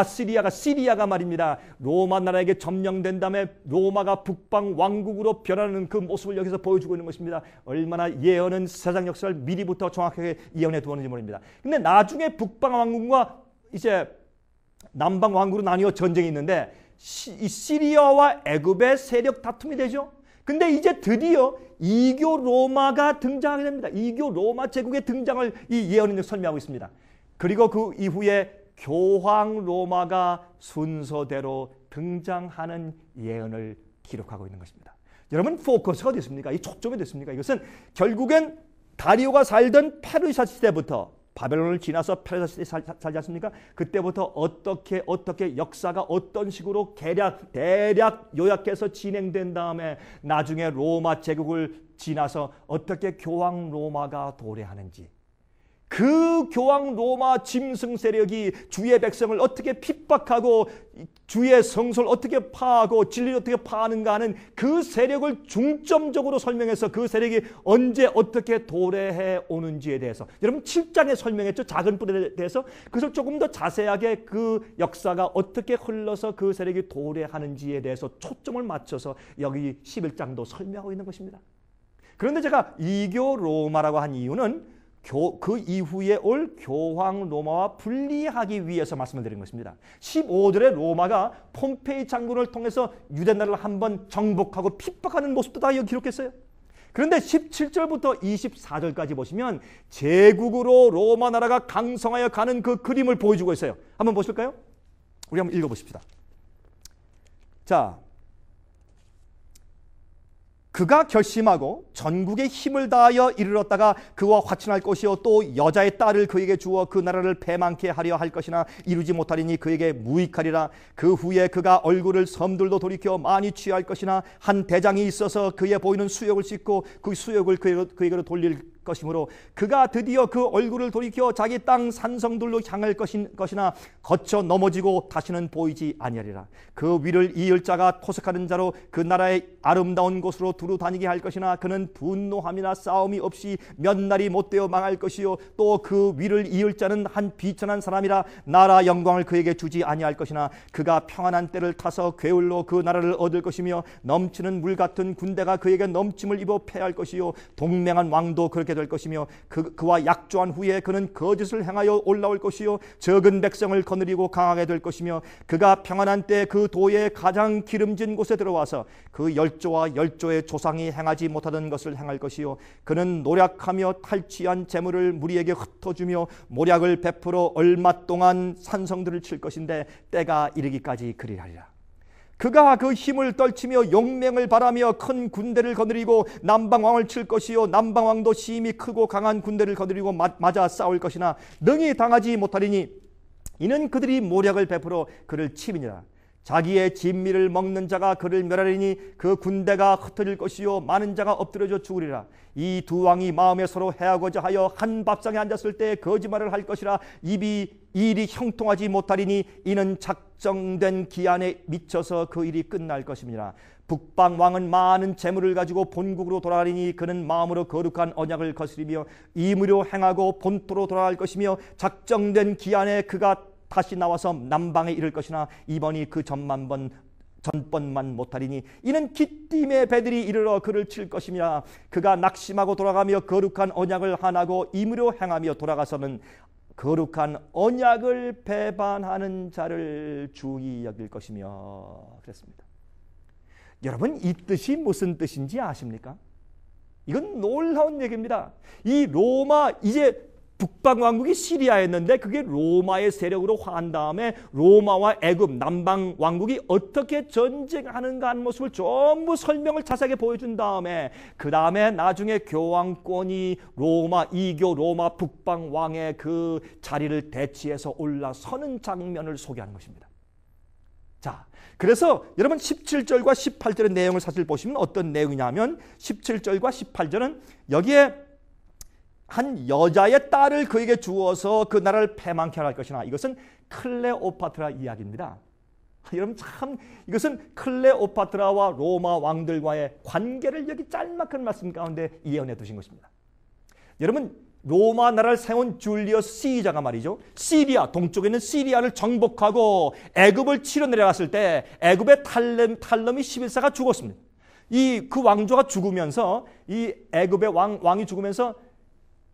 시리아가 말입니다. 로마 나라에게 점령된 다음에 로마가 북방왕국으로 변하는 그 모습을 여기서 보여주고 있는 것입니다. 얼마나 예언은 세상 역사를 미리부터 정확하게 예언해 두었는지 모릅니다. 근데 나중에 북방왕국과 이제 남방왕국으로 나뉘어 전쟁이 있는데 이 시리아와 애굽의 세력 다툼이 되죠. 근데 이제 드디어 이교 로마가 등장하게 됩니다. 이교 로마 제국의 등장을 이 예언이 설명하고 있습니다. 그리고 그 이후에 교황 로마가 순서대로 등장하는 예언을 기록하고 있는 것입니다. 여러분 포커스가 어디 있습니까? 이 초점이 어디 있습니까? 이것은 결국엔 다리오가 살던 페르시아 시대부터 바벨론을 지나서 페르시아 시대에 살지 않습니까? 그때부터 어떻게 역사가 어떤 식으로 대략 요약해서 진행된 다음에 나중에 로마 제국을 지나서 어떻게 교황 로마가 도래하는지 그 교황 로마 짐승 세력이 주의 백성을 어떻게 핍박하고 주의 성소를 어떻게 파하고 진리를 어떻게 파하는가 하는 그 세력을 중점적으로 설명해서 그 세력이 언제 어떻게 도래해 오는지에 대해서 여러분 7장에 설명했죠. 작은 뿔에 대해서. 그것을 조금 더 자세하게 그 역사가 어떻게 흘러서 그 세력이 도래하는지에 대해서 초점을 맞춰서 여기 11장도 설명하고 있는 것입니다. 그런데 제가 이교 로마라고 한 이유는 그 이후에 올 교황 로마와 분리하기 위해서 말씀을 드린 것입니다. 15절에 로마가 폼페이 장군을 통해서 유대 나라를 한번 정복하고 핍박하는 모습도 다 여기 기록했어요. 그런데 17절부터 24절까지 보시면 제국으로 로마 나라가 강성하여 가는 그 그림을 보여주고 있어요. 한번 보실까요? 우리 한번 읽어보십시다. 자, 그가 결심하고 전국에 힘을 다하여 이르렀다가 그와 화친할 것이요 또 여자의 딸을 그에게 주어 그 나라를 패망케 하려 할 것이나 이루지 못하리니 그에게 무익하리라. 그 후에 그가 얼굴을 섬들도 돌이켜 많이 취할 것이나 한 대장이 있어서 그의 보이는 수욕을 씻고 그 수욕을 그에게로 돌릴 것이므로 그가 드디어 그 얼굴을 돌이켜 자기 땅 산성들로 향할 것이나 거쳐 넘어지고 다시는 보이지 아니하리라. 그 위를 이을 자가 토색하는 자로 그 나라의 아름다운 곳으로 두루 다니게 할 것이나 그는 분노함이나 싸움이 없이 몇 날이 못되어 망할 것이요 또 그 위를 이을 자는 한 비천한 사람이라 나라 영광을 그에게 주지 아니할 것이나 그가 평안한 때를 타서 괴울로 그 나라를 얻을 것이며 넘치는 물 같은 군대가 그에게 넘침을 입어 패할 것이요 동맹한 왕도 그렇게 될 것이며 그와 약조한 후에 그는 거짓을 행하여 올라올 것이요 적은 백성을 거느리고 강하게 될 것이며 그가 평안한 때 그 도의 가장 기름진 곳에 들어와서 그 열조와 열조의 조상이 행하지 못하던 것을 행할 것이요 그는 노력하며 탈취한 재물을 무리에게 흩어주며 모략을 베풀어 얼마 동안 산성들을 칠 것인데 때가 이르기까지 그리하리라. 그가 그 힘을 떨치며 용맹을 바라며 큰 군대를 거느리고 남방왕을 칠 것이요 남방왕도 심히 크고 강한 군대를 거느리고 맞아 싸울 것이나 능히 당하지 못하리니 이는 그들이 모략을 베풀어 그를 침이니라. 자기의 진미를 먹는 자가 그를 멸하리니 그 군대가 흩어질 것이요 많은 자가 엎드려져 죽으리라. 이 두 왕이 마음에 서로 해하고자 하여 한 밥상에 앉았을 때 거짓말을 할 것이라. 일이 형통하지 못하리니 이는 작정된 기한에 미쳐서 그 일이 끝날 것입니다. 북방 왕은 많은 재물을 가지고 본국으로 돌아가리니 그는 마음으로 거룩한 언약을 거스리며 임의로 행하고 본토로 돌아갈 것이며 작정된 기한에 그가 다시 나와서 남방에 이를 것이나 이번이 그 전번만 못하리니 이는 기띔의 배들이 이르러 그를 칠 것이며 그가 낙심하고 돌아가며 거룩한 언약을 한하고 임의로 행하며 돌아가서는 거룩한 언약을 배반하는 자를 주의 여길 것이며 그랬습니다. 여러분 이 뜻이 무슨 뜻인지 아십니까? 이건 놀라운 얘기입니다. 이 로마 이제 북방왕국이 시리아였는데 그게 로마의 세력으로 화한 다음에 로마와 애굽 남방왕국이 어떻게 전쟁하는가 하는 모습을 전부 설명을 자세하게 보여준 다음에 그 다음에 나중에 교황권이 로마 이교 로마 북방왕의 그 자리를 대치해서 올라서는 장면을 소개하는 것입니다. 자, 그래서 여러분 17절과 18절의 내용을 사실 보시면 어떤 내용이냐면 17절과 18절은 여기에 한 여자의 딸을 그에게 주어서 그 나라를 패망케 할 것이나 이것은 클레오파트라 이야기입니다. 여러분 참 이것은 클레오파트라와 로마 왕들과의 관계를 여기 짤막한 말씀 가운데 예언해 두신 것입니다. 여러분 로마 나라를 세운 줄리어스 시자가 말이죠. 시리아 동쪽에 있는 시리아를 정복하고 애굽을 치러 내려갔을 때 애굽의 탈럼이 11세가 죽었습니다. 그 왕조가 죽으면서 이 애굽의 왕이 죽으면서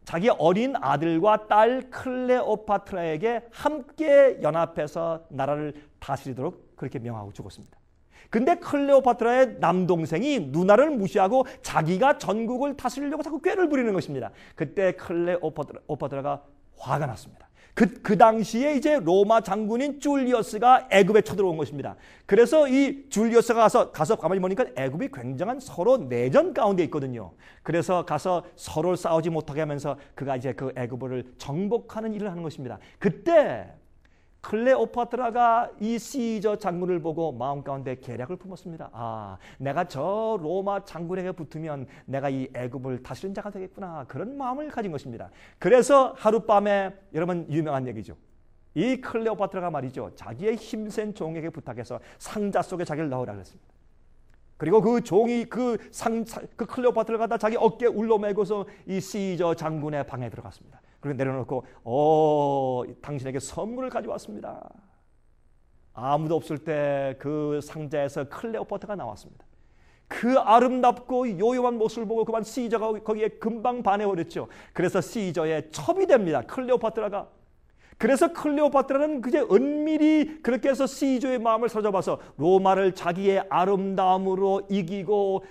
자기 어린 아들과 딸 클레오파트라에게 함께 연합해서 나라를 다스리도록 그렇게 명하고 죽었습니다. 근데 클레오파트라의 남동생이 누나를 무시하고 자기가 전국을 다스리려고 자꾸 꾀를 부리는 것입니다. 그때 클레오파트라가 화가 났습니다. 그 당시에 이제 로마 장군인 줄리어스가 애굽에 쳐들어온 것입니다. 그래서 이 줄리어스가 가서 가만히 보니까 애굽이 굉장한 서로 내전 가운데 있거든요. 그래서 가서 서로 싸우지 못하게 하면서 그가 이제 그 애굽을 정복하는 일을 하는 것입니다. 그때 클레오파트라가 이 시저 장군을 보고 마음 가운데 계략을 품었습니다. 아, 내가 저 로마 장군에게 붙으면 내가 이 애굽을 다스리는 자가 되겠구나. 그런 마음을 가진 것입니다. 그래서 하룻밤에 여러분 유명한 얘기죠. 이 클레오파트라가 말이죠. 자기의 힘센 종에게 부탁해서 상자 속에 자기를 넣으라 그랬습니다. 그리고 그 종이 그 클레오파트를 갖다 자기 어깨에 울러매고서 이 시저 장군의 방에 들어갔습니다. 그리고 내려놓고 당신에게 선물을 가져왔습니다. 아무도 없을 때 그 상자에서 클레오파트가 나왔습니다. 그 아름답고 요요한 모습을 보고 그만 시저가 거기에 금방 반해버렸죠. 그래서 시저의 첩이 됩니다. 클레오파트라가. 그래서 클레오파트라는 그제 은밀히 그렇게 해서 시저의 마음을 사로잡아서 로마를 자기의 아름다움으로 이기고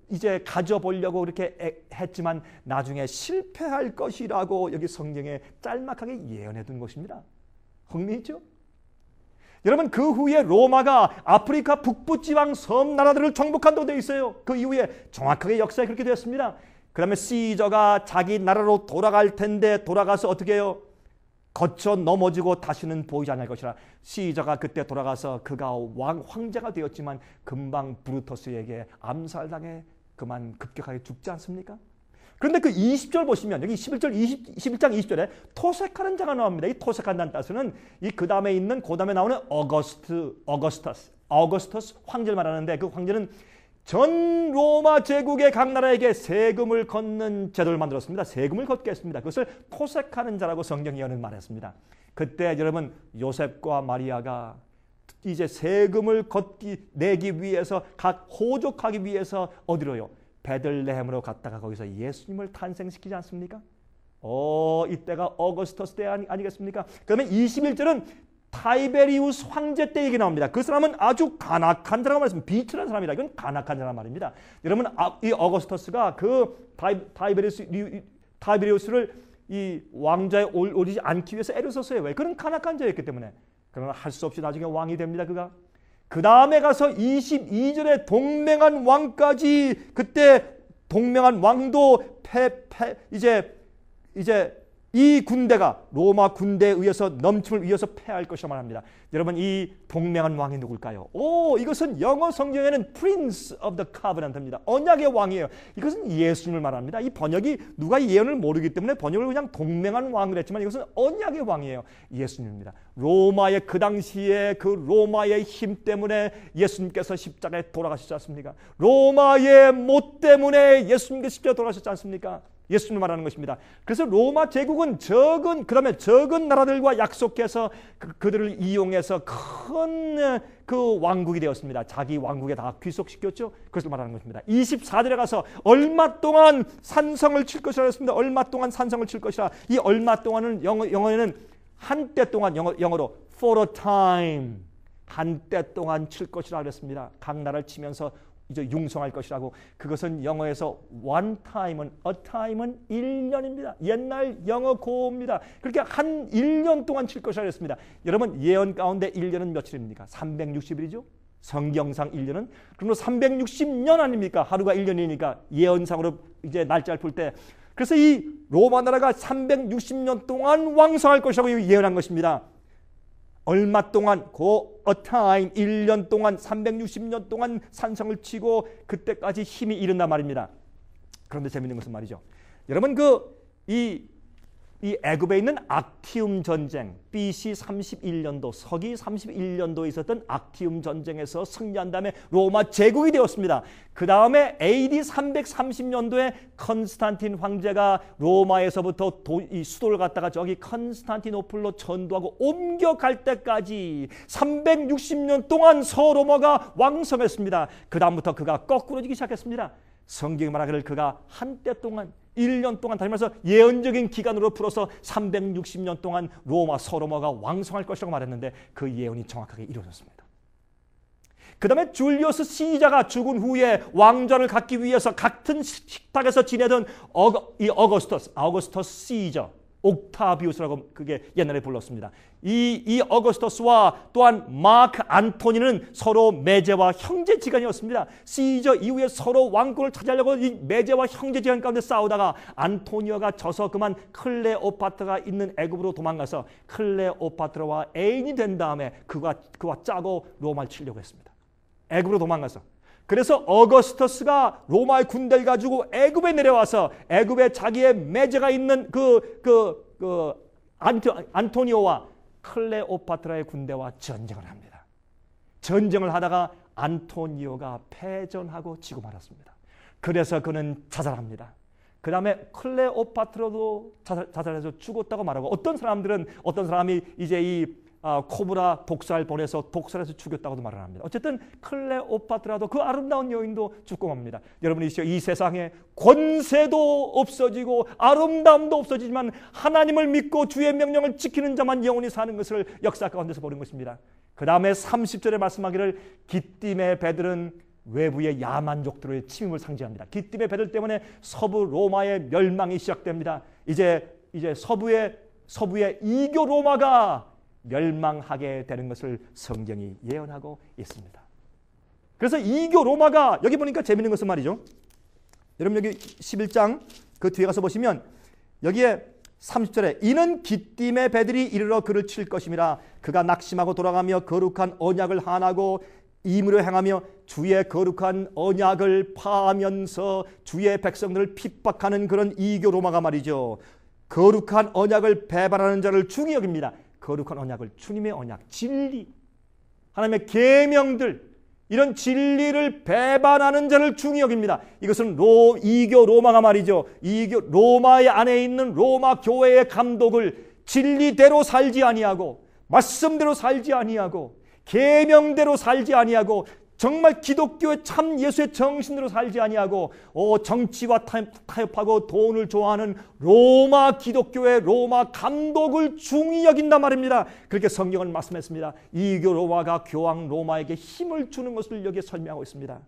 이제 가져보려고 그렇게 했지만 나중에 실패할 것이라고 여기 성경에 짤막하게 예언해 둔 것입니다. 흥미있죠? 여러분 그 후에 로마가 아프리카 북부 지방 섬 나라들을 정복한다고 되어 있어요. 그 이후에 정확하게 역사에 그렇게 되었습니다. 그 다음에 시저가 자기 나라로 돌아갈 텐데 돌아가서 어떻게 해요? 거쳐 넘어지고 다시는 보이지 않을 것이라. 시저가 그때 돌아가서 그가 황제가 되었지만 금방 브루터스에게 암살당해 그만 급격하게 죽지 않습니까? 그런데 그 20절 보시면 여기 11장 20절에 토색하는 자가 나옵니다. 이 토색한다는 뜻은 이 그 다음에 있는 그 다음에 나오는 어거스터스 황제를 말하는데 그 황제는 전 로마 제국의 각 나라에게 세금을 걷는 제도를 만들었습니다. 세금을 걷게 했습니다. 그것을 토색하는 자라고 성경이 말했습니다. 그때 여러분 요셉과 마리아가 이제 세금을 내기 위해서 각 호족하기 위해서 어디로요? 베들레헴으로 갔다가 거기서 예수님을 탄생시키지 않습니까? 이때가 어거스터스 때 아니겠습니까? 그러면 21절은 타이베리우스 황제 때 얘기 나옵니다. 그 사람은 아주 간악한 자라고 말했습니다. 비천한 사람이다. 이건 간악한 자란 말입니다. 여러분 이 어거스터스가 그 타이베리우스를 이 왕자에 오르지 않기 위해서 애를 썼어요. 왜? 그는 간악한 자였기 때문에. 그러나 할 수 없이 나중에 왕이 됩니다. 그가. 그 다음에 가서 22절에 동맹한 왕까지 그때 동맹한 왕도 이제 이 군대가 로마 군대에 의해서 넘침을 위해서 패할 것이라 말합니다. 여러분 이 동맹한 왕이 누굴까요? 이것은 영어 성경에는 Prince of the Covenant입니다. 언약의 왕이에요. 이것은 예수님을 말합니다. 이 번역이 누가 예언을 모르기 때문에 번역을 그냥 동맹한 왕을 했지만 이것은 언약의 왕이에요. 예수님입니다. 로마의 그 당시에 그 로마의 힘 때문에 예수님께서 십자가에 돌아가셨지 않습니까? 로마의 못 때문에 예수님께서 십자가에 돌아가셨지 않습니까? 예수님을 말하는 것입니다. 그래서 로마 제국은 적은 나라들과 약속해서 그들을 이용해서 큰 그 왕국이 되었습니다. 자기 왕국에 다 귀속시켰죠. 그것을 말하는 것입니다. 24절에 가서 얼마 동안 산성을 칠 것이라 했습니다. 얼마 동안 산성을 칠 것이라. 이 얼마 동안은 영어에는 한때 동안 영어로 for a time 한때 동안 칠 것이라 그랬습니다. 각 나라를 치면서 이제 융성할 것이라고. 그것은 영어에서 one time은 a time은 1년입니다. 옛날 영어 고어입니다. 그렇게 한 1년 동안 칠 것이라 했습니다. 여러분 예언 가운데 1년은 며칠입니까? 360일이죠. 성경상 1년은 그럼 360년 아닙니까? 하루가 1년이니까 예언상으로 이제 날짜를 풀 때. 그래서 이 로마 나라가 360년 동안 왕성할 것이라고 예언한 것입니다. 얼마 동안 a time 1년 동안 360년 동안 산성을 치고 그때까지 힘이 이른단 말입니다. 그런데 재밌는 것은 말이죠. 여러분 이 애굽에 있는 악티움 전쟁 BC 31년도 서기 31년도에 있었던 악티움 전쟁에서 승리한 다음에 로마 제국이 되었습니다. 그 다음에 AD 330년도에 컨스탄틴 황제가 로마에서부터 이 수도를 갖다가 저기 컨스탄티노플로 전도하고 옮겨갈 때까지 360년 동안 서로마가 왕성했습니다. 그 다음부터 그가 거꾸로지기 시작했습니다. 성경이 말하기를 그가 한때 동안 1년 동안 다니면서 예언적인 기간으로 풀어서 360년 동안 서로마가 왕성할 것이라고 말했는데 그 예언이 정확하게 이루어졌습니다. 그 다음에 줄리어스 시자가 죽은 후에 왕좌를 갖기 위해서 같은 식탁에서 지내던 이 어거스터스 시저 옥타비우스라고 그게 옛날에 불렀습니다. 이 어거스터스와 또한 마크 안토니는 서로 매제와 형제지간이었습니다. 시저 이후에 서로 왕권을 차지하려고 이 매제와 형제지간 가운데 싸우다가 안토니오가 져서 그만 클레오파트라가 있는 애굽으로 도망가서 클레오파트라와 애인이 된 다음에 그와 짜고 로마를 치려고 했습니다. 애굽으로 도망가서. 그래서 어거스터스가 로마의 군대를 가지고 애굽에 내려와서 애굽에 자기의 매제가 있는 안토니오와 클레오파트라의 군대와 전쟁을 합니다. 전쟁을 하다가 안토니오가 패전하고 지고 말았습니다. 그래서 그는 자살합니다. 그 다음에 클레오파트라도 자살해서 죽었다고 말하고 어떤 사람이 이제 이 코브라 독살 보내서 독살해서 죽였다고도 말을 합니다. 어쨌든 클레오파트라도 그 아름다운 여인도 죽고 맙니다. 여러분이 이 세상에 권세도 없어지고 아름다움도 없어지지만 하나님을 믿고 주의 명령을 지키는 자만 영원히 사는 것을 역사 가운데서 보는 것입니다. 그 다음에 30절에 말씀하기를 기띔의 배들은 외부의 야만족들의 침입을 상징합니다. 기띔의 배들 때문에 서부 로마의 멸망이 시작됩니다. 이제 서부의 이교 로마가 멸망하게 되는 것을 성경이 예언하고 있습니다. 그래서 이교 로마가 여기 보니까 재밌는 것은 말이죠. 여러분 여기 11장 그 뒤에 가서 보시면 여기에 30절에 이는 기띔의 배들이 이르러 그를 칠 것임이라 그가 낙심하고 돌아가며 거룩한 언약을 한하고 임으로 행하며 주의 거룩한 언약을 파하면서 주의 백성들을 핍박하는 그런 이교 로마가 말이죠. 거룩한 언약을 배반하는 자를 중히 여깁니다. 거룩한 언약을 주님의 언약, 진리, 하나님의 계명들 이런 진리를 배반하는 자를 중히 여깁니다. 이것은 이교 로마가 말이죠. 이교 로마의 안에 있는 로마 교회의 감독을 진리대로 살지 아니하고 말씀대로 살지 아니하고 계명대로 살지 아니하고 정말 기독교의 참 예수의 정신으로 살지 아니하고 정치와 타협하고 돈을 좋아하는 로마 기독교의 로마 감독을 중히 여긴단 말입니다. 그렇게 성경은 말씀했습니다. 이교 로마가 교황 로마에게 힘을 주는 것을 여기에 설명하고 있습니다.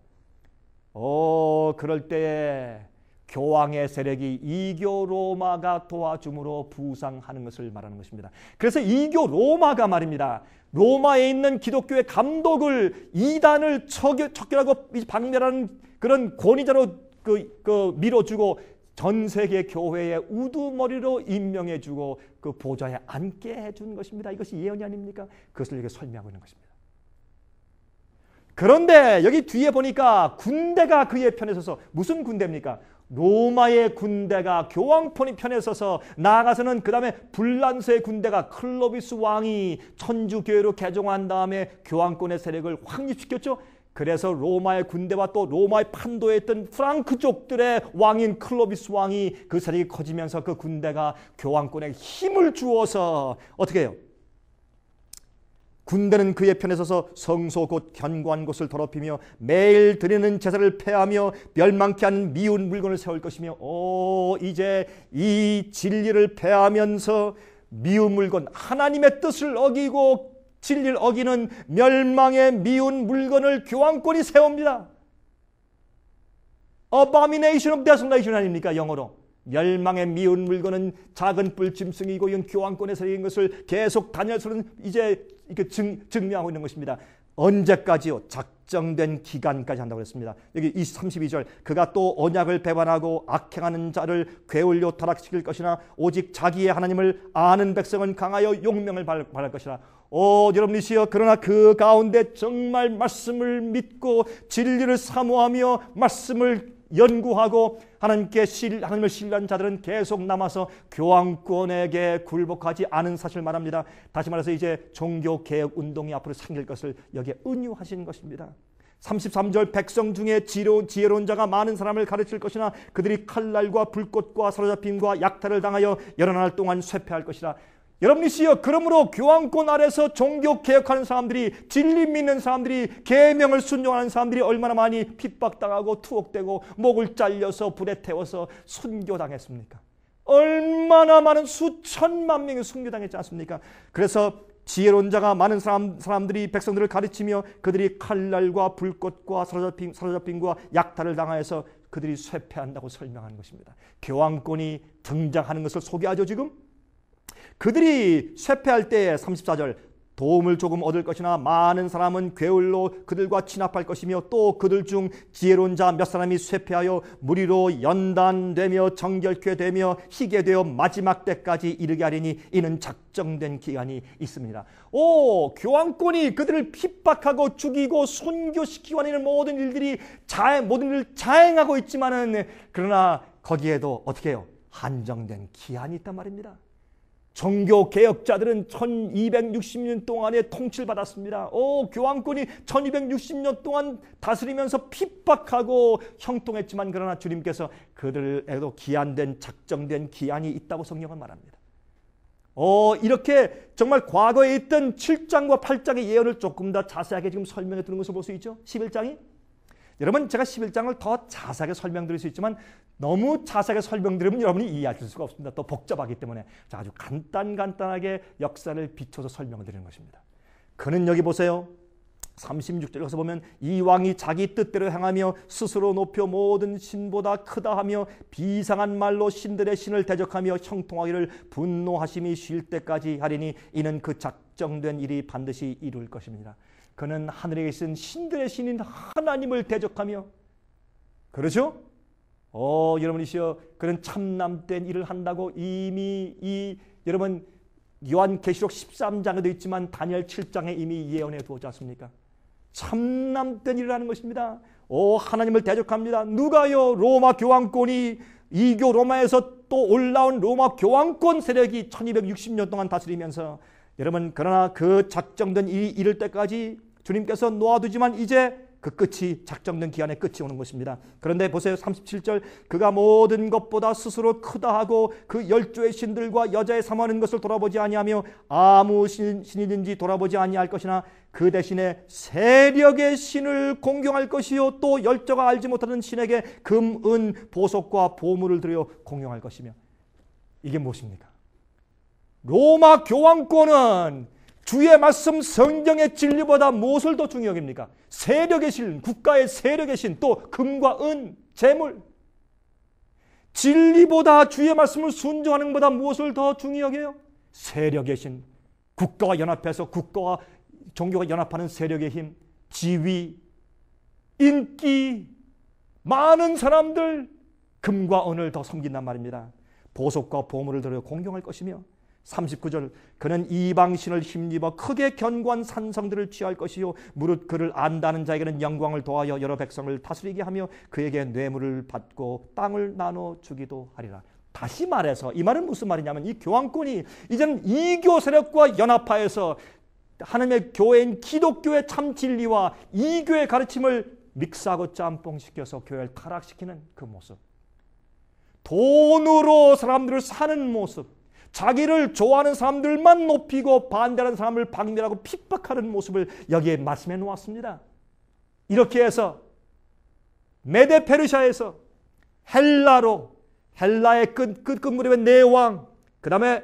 그럴 때에 교황의 세력이 이교 로마가 도와줌으로 부상하는 것을 말하는 것입니다. 그래서 이교 로마가 말입니다. 로마에 있는 기독교의 감독을 이단을 척결하고 박멸하는 그런 권위자로 밀어주고 전 세계 교회의 우두머리로 임명해주고 그 보좌에 앉게 해준 것입니다. 이것이 예언이 아닙니까? 그것을 이렇게 설명하고 있는 것입니다. 그런데 여기 뒤에 보니까 군대가 그의 편에 서서 무슨 군대입니까? 로마의 군대가 교황폰이 편에 서서 나아가서는 그 다음에 불란서의 군대가 클로비스 왕이 천주교회로 개종한 다음에 교황권의 세력을 확립시켰죠. 그래서 로마의 군대와 또 로마의 판도에 있던 프랑크족들의 왕인 클로비스 왕이 그 세력이 커지면서 그 군대가 교황권에 힘을 주어서 어떻게 해요? 군대는 그의 편에 서서 성소 곧 견고한 곳을 더럽히며 매일 드리는 제사를 폐하며 멸망케 하는 미운 물건을 세울 것이며 이제 이 진리를 폐하면서 미운 물건 하나님의 뜻을 어기고 진리를 어기는 멸망의 미운 물건을 교황권이 세웁니다. Abomination of desolation 아닙니까? 영어로. 멸망의 미운 물건은 작은 뿔짐승이고 이건 교황권의 세력인 것을 계속 다니엘서는 이제 이렇게 증명하고 있는 것입니다. 언제까지요? 작정된 기간까지 한다고 했습니다. 여기 32절 그가 또 언약을 배반하고 악행하는 자를 괴올려 타락시킬 것이나 오직 자기의 하나님을 아는 백성은 강하여 용명을 발할 것이라. 여러분이시여 그러나 그 가운데 정말 말씀을 믿고 진리를 사모하며 말씀을 연구하고 하나님을 신뢰한 자들은 계속 남아서 교황권에게 굴복하지 않은 사실을 말합니다. 다시 말해서 이제 종교개혁 운동이 앞으로 생길 것을 여기에 은유하신 것입니다. 33절 백성 중에 지혜로운 자가 많은 사람을 가르칠 것이나 그들이 칼날과 불꽃과 사로잡힘과 약탈을 당하여 여러 날 동안 쇠퇴할 것이라. 여러분이시여 그러므로 교황권 아래서 종교개혁하는 사람들이 진리 믿는 사람들이 계명을 순종하는 사람들이 얼마나 많이 핍박당하고 투옥되고 목을 잘려서 불에 태워서 순교당했습니까? 얼마나 많은 수천만 명이 순교당했지 않습니까? 그래서 지혜로운 자가 많은 사람들이 백성들을 가르치며 그들이 칼날과 불꽃과 사로잡힘과 약탈을 당하여서 그들이 쇠퇴한다고 설명하는 것입니다. 교황권이 등장하는 것을 소개하죠 지금? 그들이 쇠퇴할 때에 34절 도움을 조금 얻을 것이나 많은 사람은 괴울로 그들과 진압할 것이며 또 그들 중 지혜로운 자 몇 사람이 쇠퇴하여 무리로 연단되며 정결케 되며 희게 되어 마지막 때까지 이르게 하리니 이는 작정된 기간이 있습니다. 교황권이 그들을 핍박하고 죽이고 순교시키고 하는 모든 일들이 모든 일을 자행하고 있지만은 그러나 거기에도 어떻게 해요? 한정된 기한이 있단 말입니다. 종교 개혁자들은 1260년 동안에 통치를 받았습니다. 교황권이 1260년 동안 다스리면서 핍박하고 형통했지만 그러나 주님께서 그들에도 기한된 작정된 기한이 있다고 성경은 말합니다. 이렇게 정말 과거에 있던 7장과 8장의 예언을 조금 더 자세하게 지금 설명해 드리는 것을 볼 수 있죠. 11장이 여러분 제가 11장을 더 자세하게 설명드릴 수 있지만 너무 자세하게 설명드리면 여러분이 이해하실 수가 없습니다. 또 복잡하기 때문에 아주 간단하게 역사를 비춰서 설명을 드리는 것입니다. 그는 여기 보세요. 36절에서 보면 이 왕이 자기 뜻대로 행하며 스스로 높여 모든 신보다 크다 하며 비상한 말로 신들의 신을 대적하며 형통하기를 분노하심이 쉴 때까지 하리니 이는 그 작정된 일이 반드시 이룰 것입니다. 그는 하늘에 계신 신들의 신인 하나님을 대적하며 그렇죠? 여러분이시여 그는 참남된 일을 한다고 이미 여러분 요한계시록 13장에도 있지만 다니엘 7장에 이미 예언해 두었지 않습니까? 참남된 일을 하는 것입니다. 하나님을 대적합니다. 누가요? 로마 교황권이 이교 로마에서 또 올라온 로마 교황권 세력이 1260년 동안 다스리면서 여러분 그러나 그 작정된 일이 이를 때까지 주님께서 놓아두지만 이제 그 끝이 작정된 기한의 끝이 오는 것입니다. 그런데 보세요. 37절 그가 모든 것보다 스스로 크다 하고 그 열조의 신들과 여자의 사모하는 것을 돌아보지 아니하며 아무 신이든지 돌아보지 아니할 것이나 그 대신에 세력의 신을 공경할 것이요 또 열조가 알지 못하는 신에게 금, 은, 보석과 보물을 드려 공경할 것이며 이게 무엇입니까? 로마 교황권은 주의 말씀 성경의 진리보다 무엇을 더 중요하게 합니까? 세력의 신, 국가의 세력의 신, 또 금과 은, 재물. 진리보다 주의 말씀을 순종하는 것보다 무엇을 더 중요하게 해요? 세력의 신, 국가와 연합해서 국가와 종교가 연합하는 세력의 힘, 지위, 인기, 많은 사람들, 금과 은을 더 섬긴단 말입니다. 보석과 보물을 들여 공경할 것이며 39절 그는 이방신을 힘입어 크게 견고한 산성들을 취할 것이요 무릇 그를 안다는 자에게는 영광을 더하여 여러 백성을 다스리게 하며 그에게 뇌물을 받고 땅을 나눠 주기도 하리라. 다시 말해서 이 말은 무슨 말이냐면 이 교황권이 이제는 이교 세력과 연합하여서 하나님의 교회인 기독교의 참 진리와 이교의 가르침을 믹스하고 짬뽕시켜서 교회를 타락시키는 그 모습, 돈으로 사람들을 사는 모습, 자기를 좋아하는 사람들만 높이고 반대하는 사람을 박멸하고 핍박하는 모습을 여기에 말씀해 놓았습니다. 이렇게 해서 메데 페르시아에서 헬라의 끝 무렵의 네 왕, 그 다음에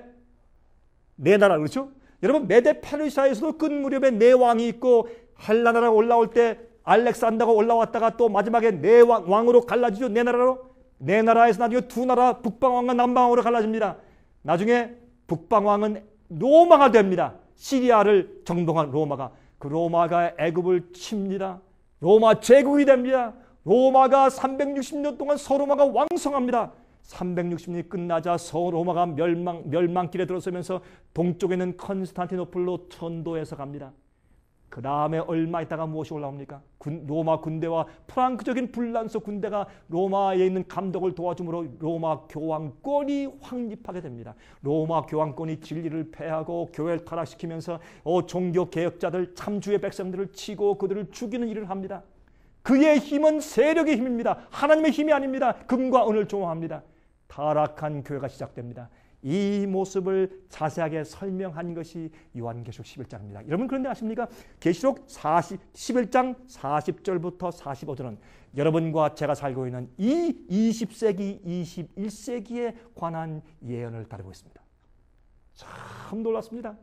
네 나라, 그렇죠? 여러분 메데 페르시아에서도 끝 무렵에 네 왕이 있고 헬라 나라가 올라올 때 알렉산더가 올라왔다가 또 마지막에 네 왕으로 갈라지죠. 네 나라로. 네 나라에서 나중에 두 나라 북방왕과 남방왕으로 갈라집니다. 나중에 북방왕은 로마가 됩니다. 시리아를 정복한 로마가. 그 로마가 애굽을 칩니다. 로마 제국이 됩니다. 로마가 360년 동안 서로마가 왕성합니다. 360년이 끝나자 서로마가 멸망길에 들어서면서 동쪽에 있는 컨스탄티노플로 천도해서 갑니다. 그 다음에 얼마 있다가 무엇이 올라옵니까? 로마 군대와 프랑크적인 불란서 군대가 로마에 있는 감독을 도와줌으로 로마 교황권이 확립하게 됩니다. 로마 교황권이 진리를 폐하고 교회를 타락시키면서 종교 개혁자들, 참주의 백성들을 치고 그들을 죽이는 일을 합니다. 그의 힘은 세력의 힘입니다. 하나님의 힘이 아닙니다. 금과 은을 좋아합니다. 타락한 교회가 시작됩니다. 이 모습을 자세하게 설명한 것이 요한계시록 11장입니다. 여러분 그런데 아십니까? 계시록 11장 40절부터 45절은 여러분과 제가 살고 있는 이 20세기, 21세기에 관한 예언을 다루고 있습니다. 참 놀랐습니다.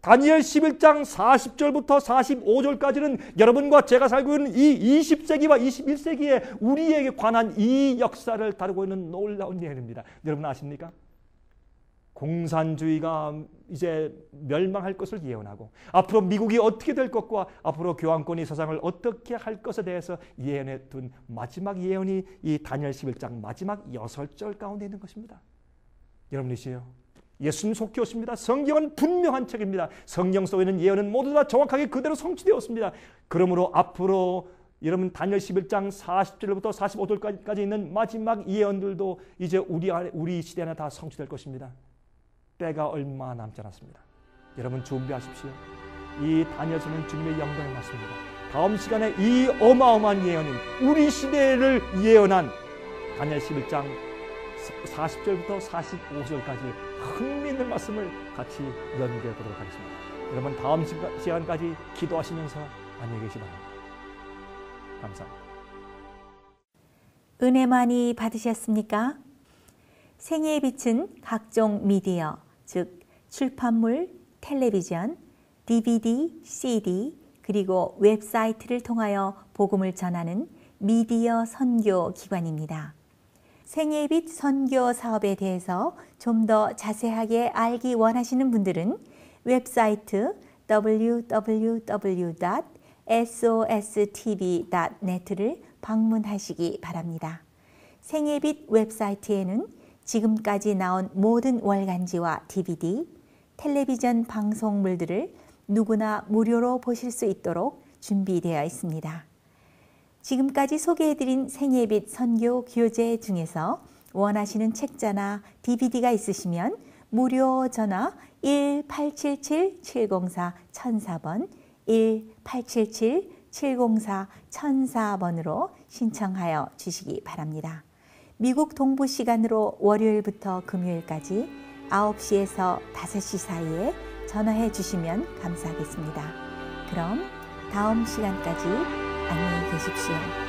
다니엘 11장 40절부터 45절까지는 여러분과 제가 살고 있는 이 20세기와 21세기에 우리에게 관한 이 역사를 다루고 있는 놀라운 예언입니다. 여러분 아십니까? 공산주의가 이제 멸망할 것을 예언하고 앞으로 미국이 어떻게 될 것과 앞으로 교황권이 세상을 어떻게 할 것에 대해서 예언해 둔 마지막 예언이 이 다니엘 11장 마지막 6절 가운데 있는 것입니다. 여러분이시요, 예수님 속히 오십니다. 성경은 분명한 책입니다. 성경 속에 있는 예언은 모두 다 정확하게 그대로 성취되었습니다. 그러므로 앞으로 여러분 다니엘 11장 40절부터 45절까지 있는 마지막 예언들도 이제 우리 시대 안에 다 성취될 것입니다. 때가 얼마 남지 않았습니다. 여러분 준비하십시오. 이 다니엘서는 주님의 영광의 말씀입니다. 다음 시간에 이 어마어마한 예언인 우리 시대를 예언한 다니엘 11장 40절부터 45절까지 흥미있는 말씀을 같이 연구해 보도록 하겠습니다. 여러분 다음 시간까지 기도하시면서 안녕히 계시기 바랍니다. 감사합니다. 은혜 많이 받으셨습니까? 생애의 빛은 각종 미디어, 즉 출판물, 텔레비전, DVD, CD, 그리고 웹사이트를 통하여 복음을 전하는 미디어 선교 기관입니다. 생애의 빛 선교 사업에 대해서 좀 더 자세하게 알기 원하시는 분들은 웹사이트 www.sostv.net를 방문하시기 바랍니다. 생애의 빛 웹사이트에는 지금까지 나온 모든 월간지와 DVD, 텔레비전 방송물들을 누구나 무료로 보실 수 있도록 준비되어 있습니다. 지금까지 소개해드린 생애의 빛 선교 교재 중에서 원하시는 책자나 DVD가 있으시면 무료 전화 1-877-704-1004번 1-877-704-1004번으로 신청하여 주시기 바랍니다. 미국 동부 시간으로 월요일부터 금요일까지 9시에서 5시 사이에 전화해 주시면 감사하겠습니다. 그럼 다음 시간까지 안녕히 계십시오.